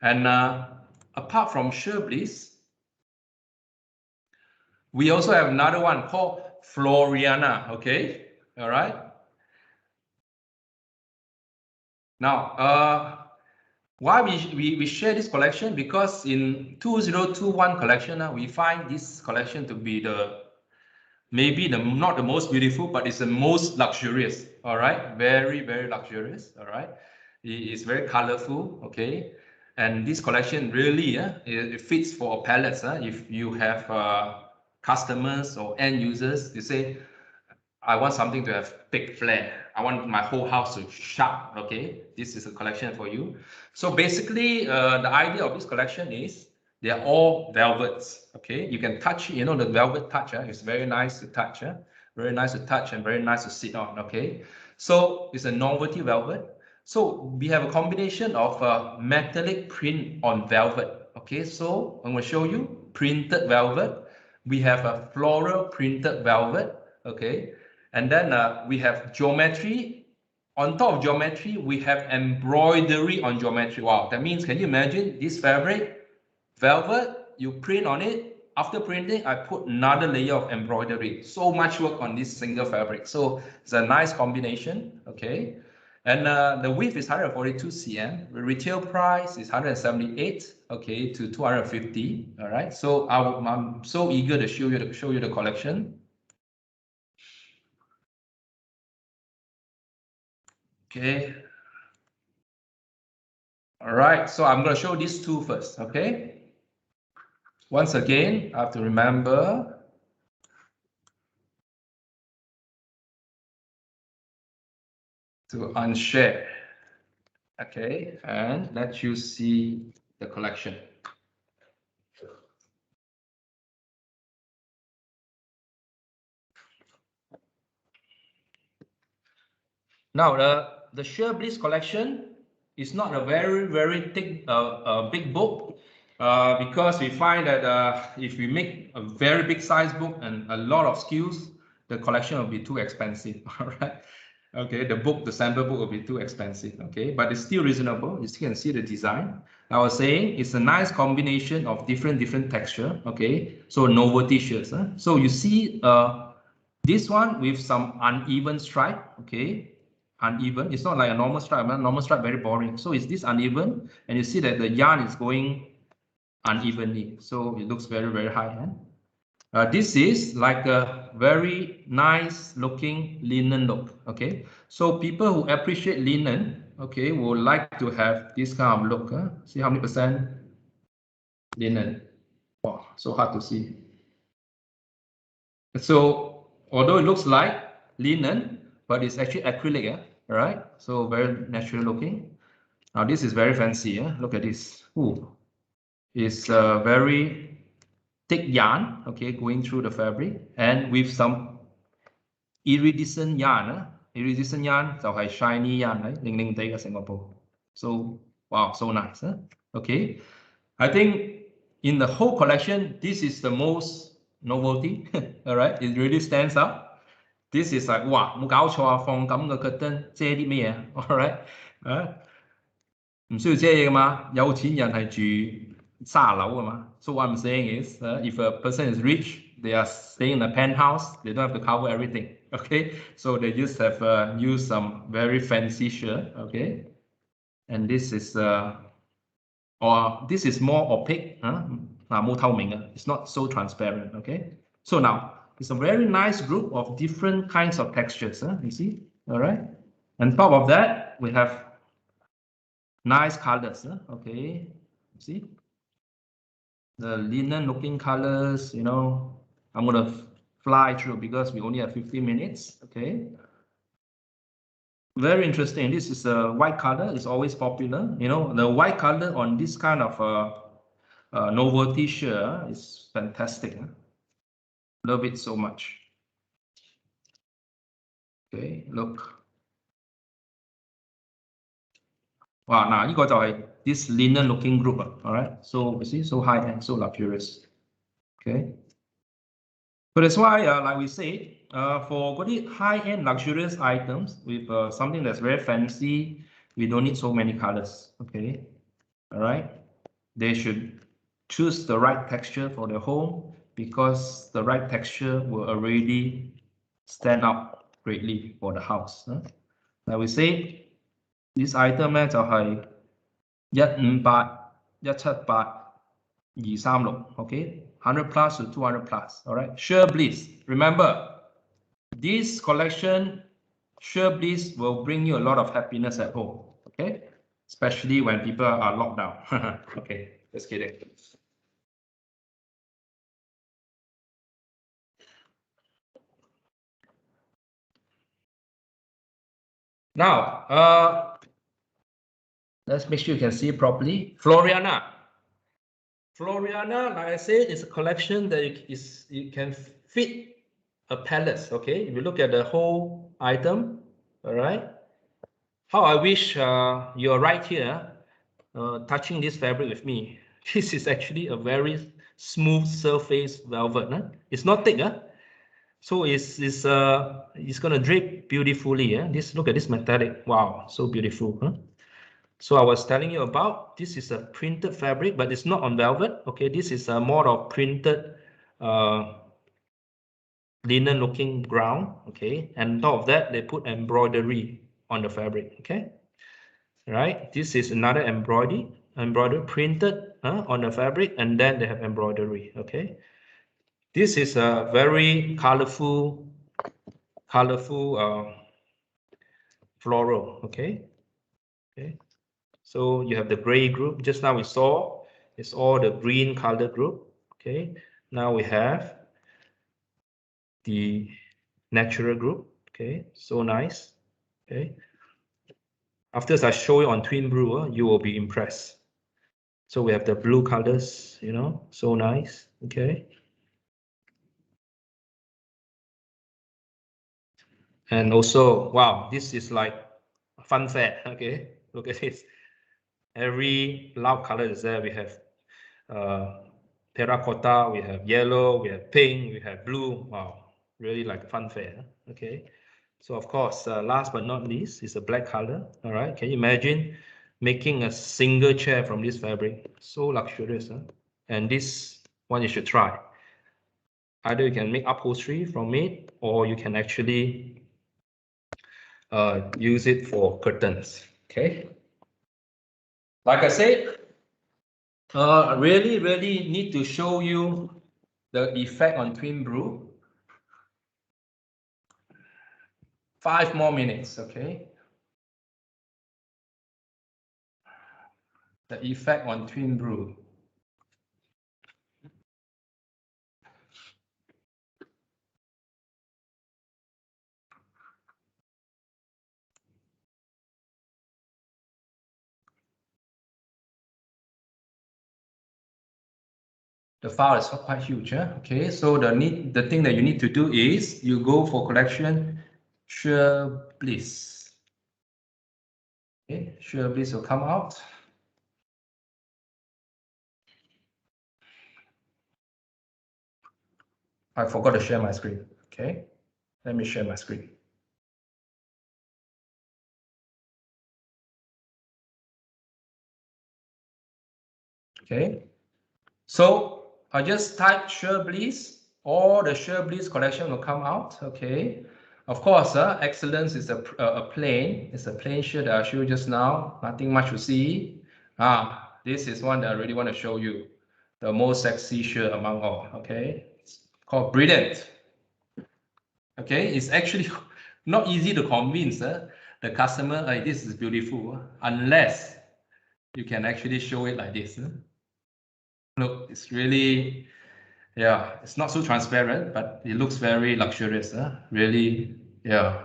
[SPEAKER 1] And apart from Sure Bliss, we also have another one called Floriana, okay? All right. Now, why we share this collection? Because in 2021 collection, we find this collection to be maybe not the most beautiful, but it's the most luxurious, all right? Very, very luxurious, all right? It's very colorful, okay? And this collection really, it fits for palettes. If you have customers or end users, you say, I want something to have big flair. I want my whole house to sharp, okay? This is a collection for you. So basically, the idea of this collection is they are all velvets, okay? You can touch, you know, the velvet touch, it's very nice to touch, very nice to touch and very nice to sit on, okay? So it's a novelty velvet. So we have a combination of metallic print on velvet, okay? So I'm going to show you printed velvet. We have a floral printed velvet, okay? And then we have geometry. On top of geometry, we have embroidery on geometry. Wow, that means, can you imagine this fabric, velvet, you print on it. After printing, I put another layer of embroidery. So much work on this single fabric. So it's a nice combination, okay? And the width is 142 cm. The retail price is 178, okay, to 250. All right. So I'm so eager to show you the collection. Okay. All right. So I'm going to show these two first. Okay. Once again, I have to remember to unshare. Okay, and let you see the collection. Now, the Sure Bliss collection is not a very thick, big book, because we find that if we make a very big size book and a lot of SKUs, the collection will be too expensive. All right. Okay, the sample book will be too expensive. Okay, but it's still reasonable. You can see the design. I was saying it's a nice combination of different texture. Okay, so novelty shirts. So you see this one with some uneven stripe. Okay, uneven. It's not like a normal stripe. Normal stripe very boring. So it's this uneven, and you see that the yarn is going unevenly. So it looks very high. This is like a very nice looking linen look. Okay, so people who appreciate linen, okay, would like to have this kind of look. See how many percent linen? Wow, so hard to see. So although it looks like linen, but it's actually acrylic. All right, so very natural looking. Now this is very fancy. Look at this. Ooh, it's very thick yarn, okay, going through the fabric, and with some iridescent yarn. Iridescent yarn 就係 shiny yarn 嚟，零零地嘅成個布。So wow, so nice. Okay, I think in the whole collection, this is the most novelty. All right, it really stands out. This is like 哇，冇搞錯啊，放咁嘅 curtain 遮啲咩嘢 ？All right，唔需要遮嘢噶嘛，有錢人係住30樓噶嘛。So what I'm saying is, if a person is rich, they are staying in a penthouse, they don't have to cover everything. Okay, so they just have used some very fancy shirt. Okay, and this is
[SPEAKER 2] or this is more opaque. It's not so transparent. Okay. So now it's a very nice group of different kinds of textures. You see, all right. On top of that, we have nice colors. Okay, see the linen looking colors. You know, I'm gonna fly through because we only have 15 minutes. Okay. Very interesting. This is a white color. It's always popular. You know, the white color on this kind of novelty shirt is fantastic. Love it so much. Okay, look. Wow, now you got this linen looking group. All right. So you see, so high end, so luxurious. Okay. So that's why, like we said, for high-end luxurious items with something that's very fancy, we don't need so many colors. Okay, all right. They should choose the right texture for their home because the right texture will already stand out greatly for the house. Like we say, this item 咧就係158、178、236 ，OK。100 plus to 200 plus, all right. Sure Bliss. Remember, this collection, Sure Bliss will bring you a lot of happiness at home, okay? Especially when people are locked down. Okay, just kidding. Now, let's make sure you can see it properly. Floriana, like I said, is a collection that you can fit a palace. Okay, if you look at the whole item, all right. How I wish you're right here, touching this fabric with me. This is actually a very smooth surface velvet. It's not thick. So it's gonna drape beautifully. Look at this metallic. Wow, so beautiful. So I was telling you about, this is a printed fabric, but it's not on velvet. Okay, this is a more of printed linen looking ground. Okay, and on top of that, they put embroidery on the fabric. Okay, right. This is another embroidery printed on the fabric, and then they have embroidery. Okay, this is a very colorful floral. Okay. So you have the gray group. Just now we saw it's all the green color group. Okay. Now we have the natural group. Okay. So nice. Okay. After I show you on twin brew, you will be impressed. So we have the blue colors, you know, so nice. Okay. And also, wow, this is like a fun fair. Okay. Look at this. Every loud color is there. We have terracotta, we have yellow, we have pink, we have blue. Wow, really like fun fair. Okay, so of course, last but not least is a black color. All right, can you imagine making a single chair from this fabric? So luxurious. And this one you should try. Either you can make upholstery from it, or you can actually use it for curtains. Okay. Like I said, really need to show you the effect on twin brew. 5 more minutes, okay? The effect on twin brew. The file is quite huge. Okay, so the thing that you need to do is you go for collection, Sure Bliss. Okay, Sure Bliss will come out. I forgot to share my screen. Okay, let me share my screen. Okay, so I just type Sure Bliss, all the Sure Bliss collection will come out. Okay, of course, Excellence is a plain. It's a plain shirt that I showed you just now. Nothing much to see. this is one that I really want to show you. The most sexy shirt among all, okay? It's called Brilliant. Okay, it's actually not easy to convince the customer, like, this is beautiful, unless you can actually show it like this. Look, it's really, yeah, it's not so transparent, but it looks very luxurious. Really, yeah,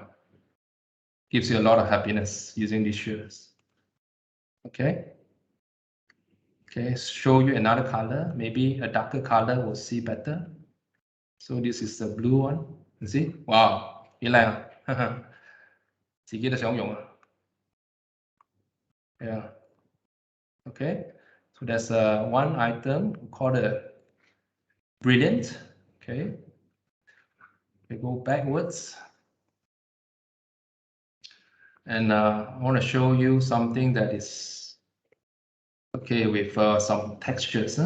[SPEAKER 2] gives you a lot of happiness using these shirts. Okay. Okay, show you another color. Maybe a darker color will see better. So this is the blue one. You see? Wow, 原来啊，自己都想用啊。Yeah. Okay. So there's one item called a Brilliant. Okay. We go backwards. And I want to show you something that is okay with some textures.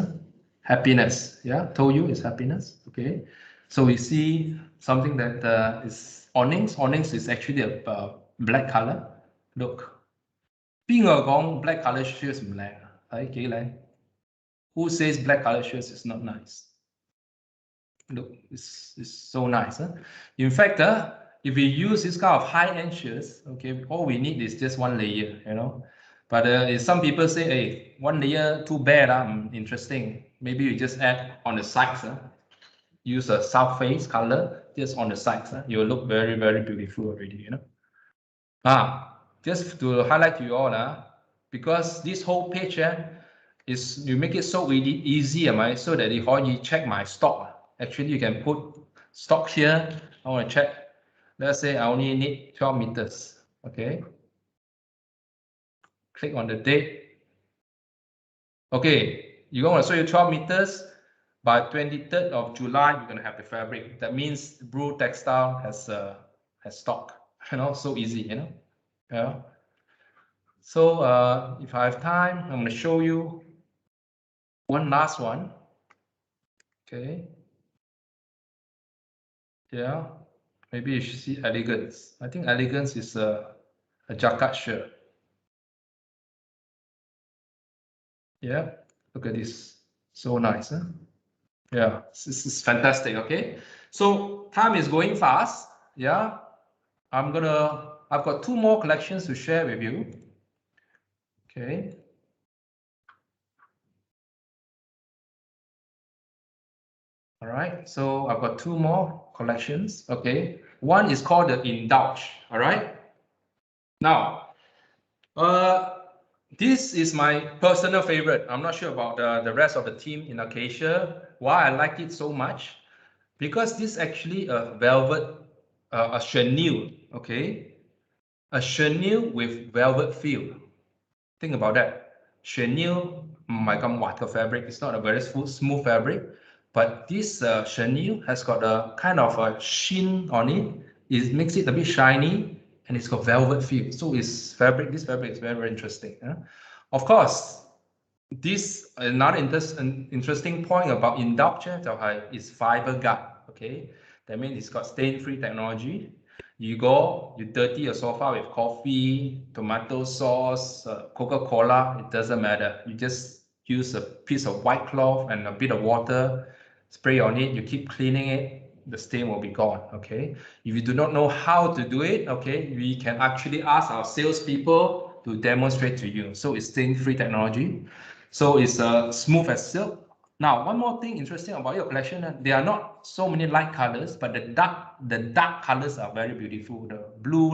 [SPEAKER 2] Happiness. Yeah, told you it's happiness. Okay. So we see something that is awnings. Awnings is actually a black color. Look. 邊個講 black color shirts 唔靚啊？睇幾靚 ？Who says black color shirts is not nice? Look, it's so nice. Huh? In fact, if we use this kind of high-end shirts, okay, all we need is just one layer, you know. But if some people say, hey, one layer too bad, interesting. Maybe you just add on the sides. Use a south face color just on the sides. You will look very, very beautiful already, you know. Just to highlight to you all, because this whole page is you make it so easy, so that you check my stock. Actually, you can put stock here. I want to check. Let's say I only need 12 meters. Okay. Click on the date. Okay, you're going to show you 12 meters. By 23rd of July, you're going to have the fabric. That means Brew Textile has stock. You know, so easy. You know. Yeah. So if I have time, I'm going to show you one last one. Okay. Yeah. Maybe you should see Elegance. I think Elegance is a jacquard shirt. Yeah. Look at this. So nice. Huh? Yeah. This is fantastic. Okay. So time is going fast. Yeah. I've got two more collections to share with you. Okay. All right, so I've got two more collections. Okay, one is called the Indulge. All right. Now, this is my personal favorite. I'm not sure about the rest of the team in Acacia. Why I like it so much? Because this is actually a velvet, a chenille. Okay, a chenille with velvet feel. Think about that. Chenille, my God, fabric. It's not a very smooth fabric. But this chenille has got a kind of a sheen on it. It makes it a bit shiny, and it's got velvet feel. So this fabric is very, very interesting. Of course, this another interesting point about Indulge is FibreGuard. Okay, that means it's got stain-free technology. You dirty your sofa with coffee, tomato sauce, Coca-Cola. It doesn't matter. You just use a piece of white cloth and a bit of water. Spray on it, you keep cleaning it, the stain will be gone. Okay. If you do not know how to do it, okay, we can actually ask our salespeople to demonstrate to you. So it's stain-free technology. So it's smooth as silk. Now, one more thing interesting about your collection, there are not so many light colors, but the dark colors are very beautiful. The blue,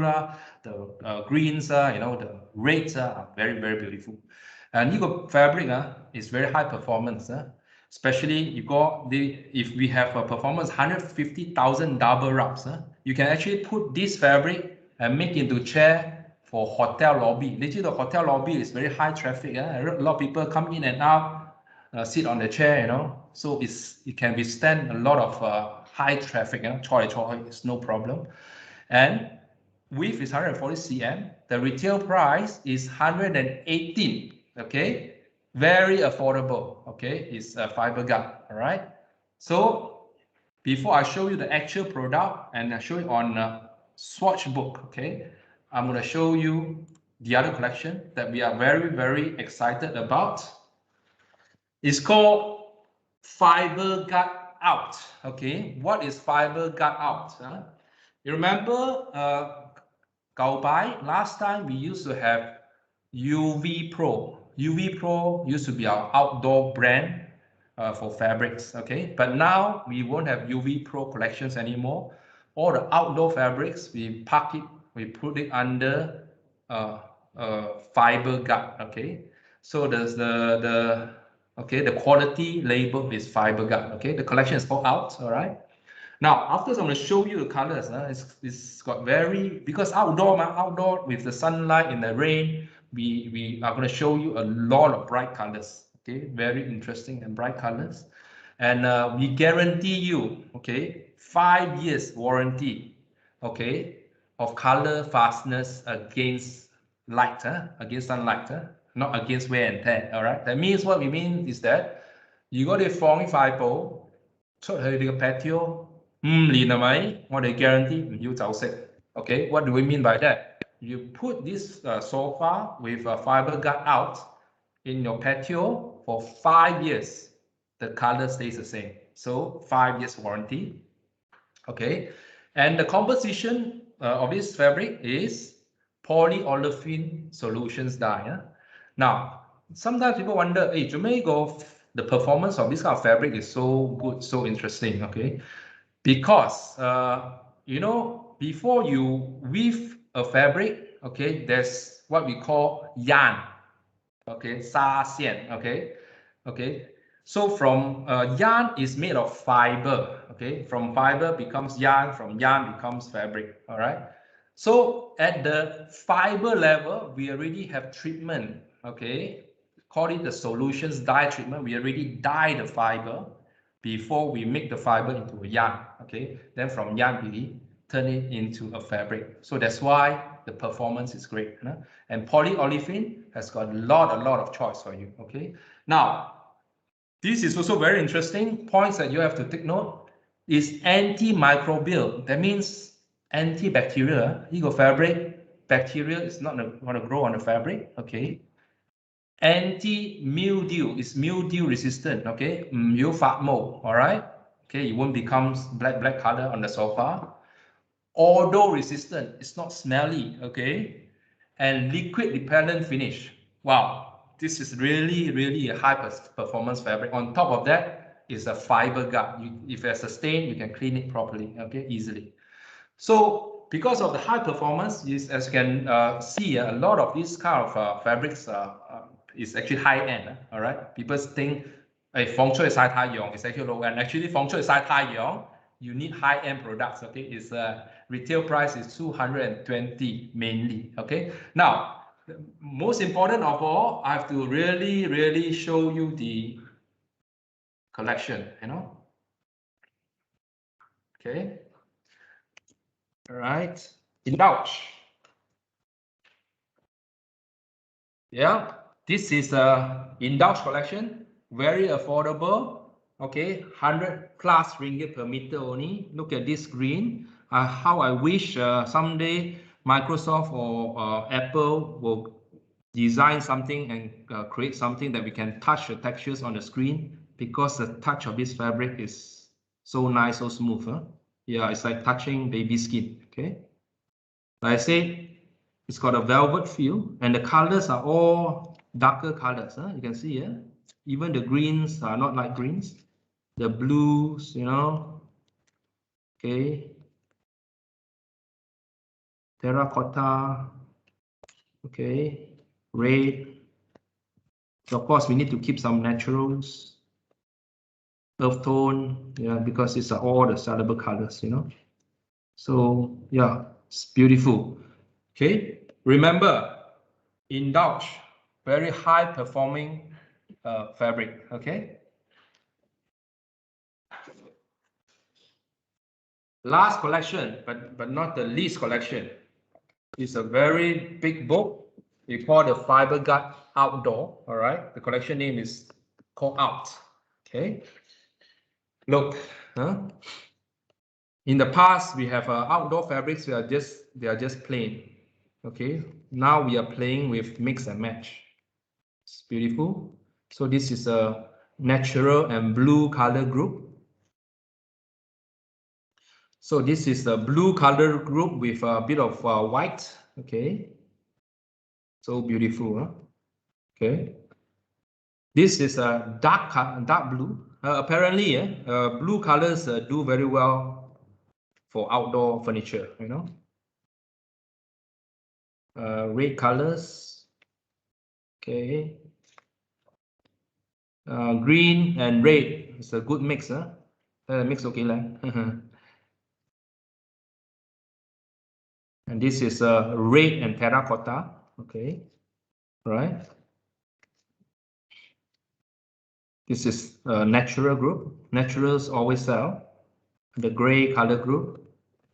[SPEAKER 2] the greens, you know, the reds are very, very beautiful. And you got fabric is very high performance. Especially if we have a performance 150,000 double wraps, you can actually put this fabric and make into chair for hotel lobby. Literally, the hotel lobby is very high traffic. A lot of people come in and out, sit on the chair, you know. So it can withstand a lot of high traffic. Choi is no problem. And width is 140 cm. The retail price is 118. Okay. Very affordable. Okay, it's a FibreGuard. All right. So before I show you the actual product and I show it on SwatchBook, okay, I'm going to show you the other collection that we are very, very excited about.
[SPEAKER 1] It's called FibreGuard Out. Okay, what is FibreGuard Out? You remember Gaobai? Last time we used to have UV Pro. UV Pro used to be our outdoor brand for fabrics. Okay, but now we won't have UV Pro collections anymore. All the outdoor fabrics, we pack it, we put it under FibreGuard. Okay, so there's the quality label is FibreGuard. Okay, the collection is called Out. All right. Now, after I'm going to show you the colors. It's got because outdoor with the sunlight in the rain, we are going to show you a lot of bright colors. Okay, very interesting and bright colors, and we guarantee you, okay, 5 years warranty, okay, of color fastness against light, against sunlight, not against wear and tear. All right, that means what we mean is that you got it from FibreGuard 出去你個 patio 5年係咪？我哋 guarantee 唔要走色。Okay, what do we mean by that? You put this sofa with a FibreGuard Out in your patio for 5 years. The color stays the same. So 5 years warranty. Okay, and the composition of this fabric is polyolefin solutions dye. Now, sometimes people wonder, hey, the performance of this kind of fabric is so good, so interesting, okay? Because, you know, before you weave a fabric, okay, there's what we call yarn, okay, 纱线, okay? So from yarn is made of fiber, okay? From fiber becomes yarn, from yarn becomes fabric, all right? So at the fiber level, we already have treatment, okay? Call it the solutions dye treatment. We already dye the fiber before we make the fiber into a yarn, okay? Then from yarn, we turn it into a fabric. So that's why the performance is great. And polyolefin has got a lot of choice for you, okay? Now, this is also very interesting. Points that you have to take note is antimicrobial. That means antibacterial. You go fabric, bacteria is not going to grow on the fabric, okay? Anti-mildew is mildew resistant, okay? You fat mold, all right? Okay, it won't become black color on the sofa. Odor resistant, it's not smelly, okay? And liquid repellent finish. Wow, this is really a high performance fabric. On top of that is a FibreGuard. If there's a stain, you can clean it properly, okay, easily. So because of the high performance, as you can see, a lot of these kind of fabrics is actually high end. All right, people think, hey, 風出去曬太陽 is actually low end. Actually, 風出去曬太陽 you need high end products. Okay, its retail price is 220 mainly. Okay, now most important of all, I have to really show you the collection. You know, okay. All right, Indulge. Yeah, this is a Indulge collection, very affordable. Okay, 100 plus ringgit per meter only. Look at this green. How I wish someday Microsoft or Apple will design something and create something that we can touch the textures on the screen, because the touch of this fabric is so nice, so smooth. Huh? Yeah, it's like touching baby skin. Okay, like I said, it's got a velvet feel, and the colors are all darker colors. You can see here, even the greens are not light greens, the blues, you know. Okay, terracotta. Okay, red. So of course, we need to keep some naturals, earth tone, yeah, because it's all the sellable colors, you know. So yeah, it's beautiful. Okay, remember, Indulge, very high performing fabric. Okay. Last collection, but not the least collection. It's a very big book. We call the FibreGuard Outdoor. All right, the collection name is called Out. Okay. Look, in the past we have outdoor fabrics. They are just plain. Okay. Now we are playing with mix and match. It's beautiful. So this is a
[SPEAKER 2] natural and blue color group. So this is the blue color group with a bit of white. Okay, so beautiful, huh? Okay, this is a dark blue. Apparently, blue colors do very well for outdoor furniture. You know, red colors. Okay, green and red. It's a good mix, huh? Mix okay lah. And this is red and terracotta. Okay, right. This is a natural group. Naturals always sell. The gray color group.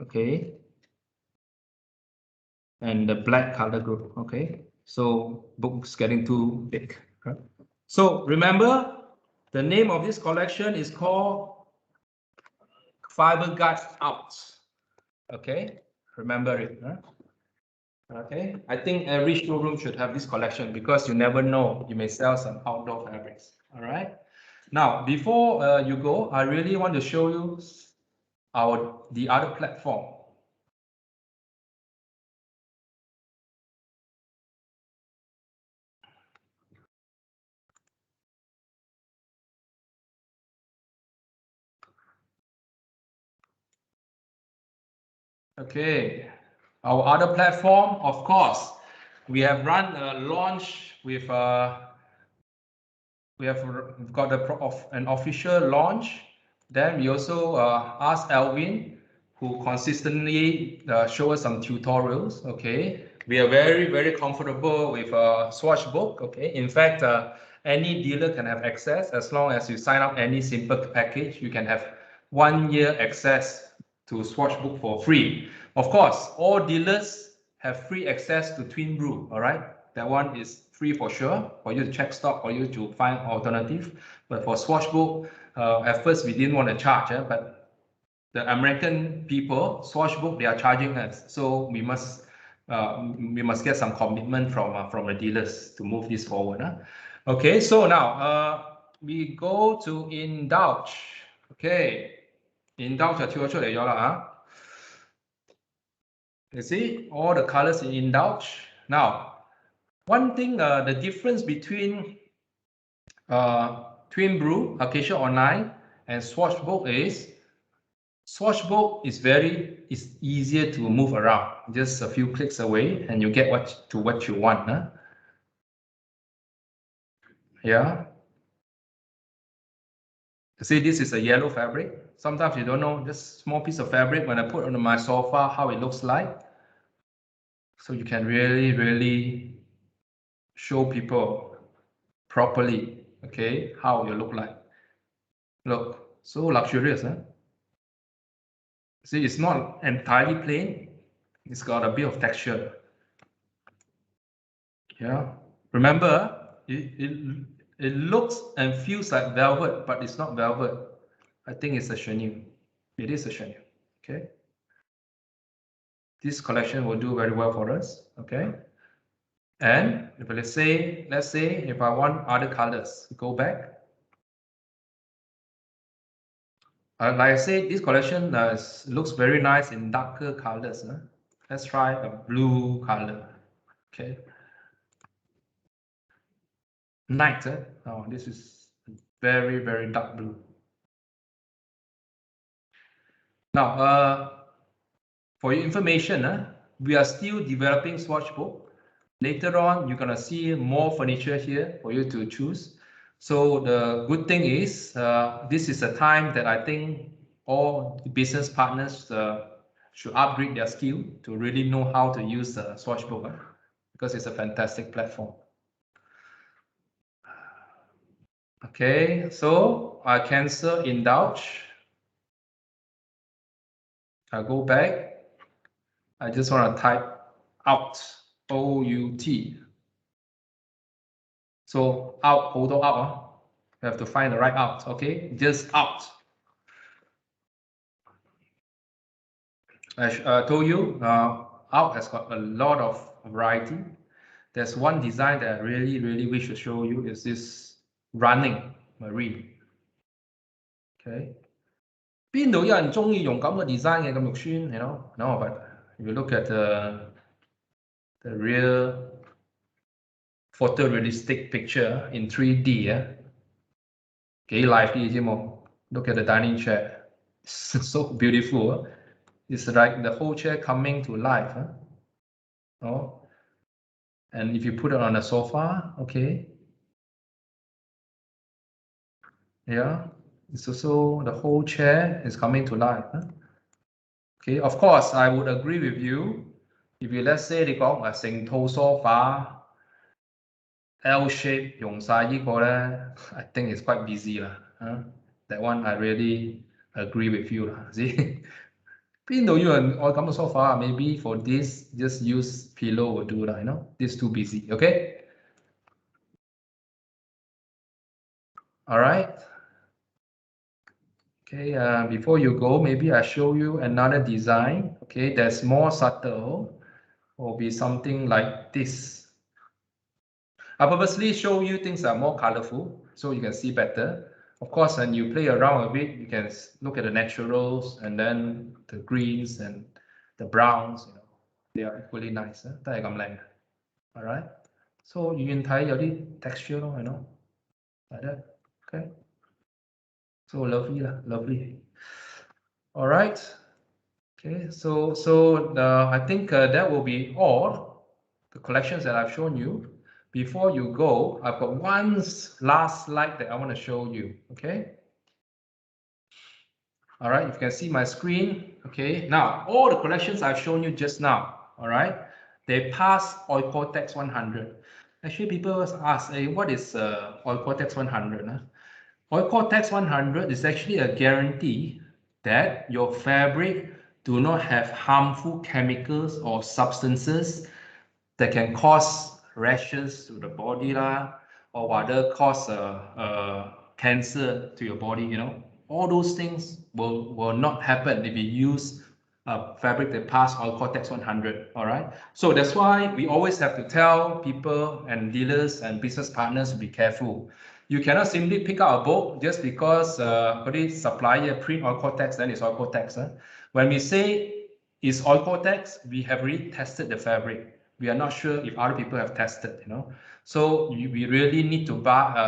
[SPEAKER 2] Okay. And the black color group. Okay. So book's getting too big. Right? So remember, the name of this collection is called FibreGuard Out. Okay. Remember it. Huh? Okay. I think every showroom should have this collection because you never know. You may sell some outdoor fabrics. All right. Now, before you go, I really want to show you the other platform. Okay, our other platform, of course, we have run a launch with we've got an official launch. Then we also asked Alvin, who consistently show us some tutorials. Okay, we are very comfortable with SwatchBook. Okay, in fact, any dealer can have access as long as you sign up any simple package. You can have 1 year access to SwatchBook for free. Of course, all dealers have free access to Twin Brew. All right, that one is free for sure for you to check stock, for you to find alternative. But for SwatchBook, at first we didn't want to charge, but the American people, SwatchBook, they are charging us, so we must get some commitment from the dealers to move this forward. Okay, so now we go to Indulge. Okay, Indulge 跳出嚟咗啦。You see all the colors in Indulge. Now, one thing, the difference between Twin Brew, Acacia Online, and SwatchBook is SwatchBook is easier to move around. Just a few clicks away, and you get what you want. Huh? Yeah. See, this is a yellow fabric. Sometimes you don't know this small piece of fabric when I put on my sofa how it looks like. So you can really show people properly, okay, how you look like. Look, so luxurious, huh? See, it's not entirely plain. It's got a bit of texture. Yeah. Remember, it looks and feels like velvet, but it's not velvet. I think it's a chenille. It is a chenille. Okay. This collection will do very well for us. Okay. And if let's say if I want other colors, go back. Like I said, this collection looks very nice in darker colors. Huh? Let's try a blue color. Okay. Night. Oh, this is very dark blue. Now, for your information, we are still developing SwatchBook. Later on, you're gonna see more furniture here for you to choose. So the good thing is, this is a time that I think all business partners should upgrade their skill to really know how to use SwatchBook, because it's a fantastic platform. Okay, so I cancel Indulge. I go back. I just want to type out, O-U-T. So out, hold on out. You have to find the right out, okay? Just out. I told you, out has got a lot of variety. There's one design that I really wish to show you is this running. marine。Okay， 邊度有人中意用咁嘅 design 嘅咁肉酸 ？You know, no, but if you look at the real photorealistic picture in 3D 啊，幾 lively 啫嘛。Look at the dining chair, so beautiful. It's like the whole chair coming to life. Oh, and if you put it on a sofa, okay. Yeah, it's also the whole chair is coming to life. Okay, of course, I would agree with you. If you let's say 你講成套 sofa L shape 用晒呢個咧 I think it's quite busy 啦。That one I really agree with you 啦。See， 邊度有人愛咁嘅 sofa 啊 ？Maybe for this just use pillow will do 啦。You know, this too busy. Okay. All right. Okay, before you go, maybe I show you another design. Okay, that's more subtle. Will be something like this. I purposely show you things that are more colorful so you can see better. Of course, when you play around a bit, you can look at the naturals and then the greens and the browns. You know, they are equally nice. 都係咁靚。All right. So 遠睇有啲 texture 咯，係咯，like that. Okay. So lovely, lovely. All right. Okay. So I think that will be all the collections that I've shown you. Before you go, I've got one last slide that I want to show you. Okay. All right. You can see my screen. Okay. Now all the collections I've shown you just now. All right. They pass Oeko-Tex 100. Actually, people ask, hey, what is Oeko-Tex 100? Oeko-Tex 100 is actually a guarantee that your fabric do not have harmful chemicals or substances that can cause rashes to the body or rather cause cancer to your body. You know, all those things will not happen if you use a fabric that pass Oeko-Tex 100. All right, so that's why we always have to tell people and dealers and business partners to be careful. You cannot simply pick out a book just because supplier print Oeko-Tex, then it's Oeko-Tex. When we say it's Oeko-Tex, we have really tested the fabric. We are not sure if other people have tested, you know. So we really need to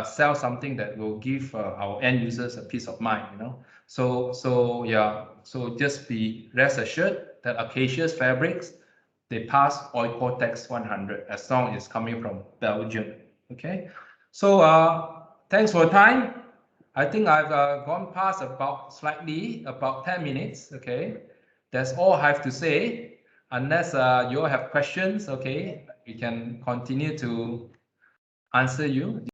[SPEAKER 2] sell something that will give our end users a peace of mind, you know. So yeah, so just be rest assured that Acacia's fabrics, they pass Oeko-Tex 100 as long as it's coming from Belgium. Okay. So thanks for your time. I think I've gone past about 10 minutes. Okay, that's all I have to say. Unless you all have questions, okay, we can continue to answer you.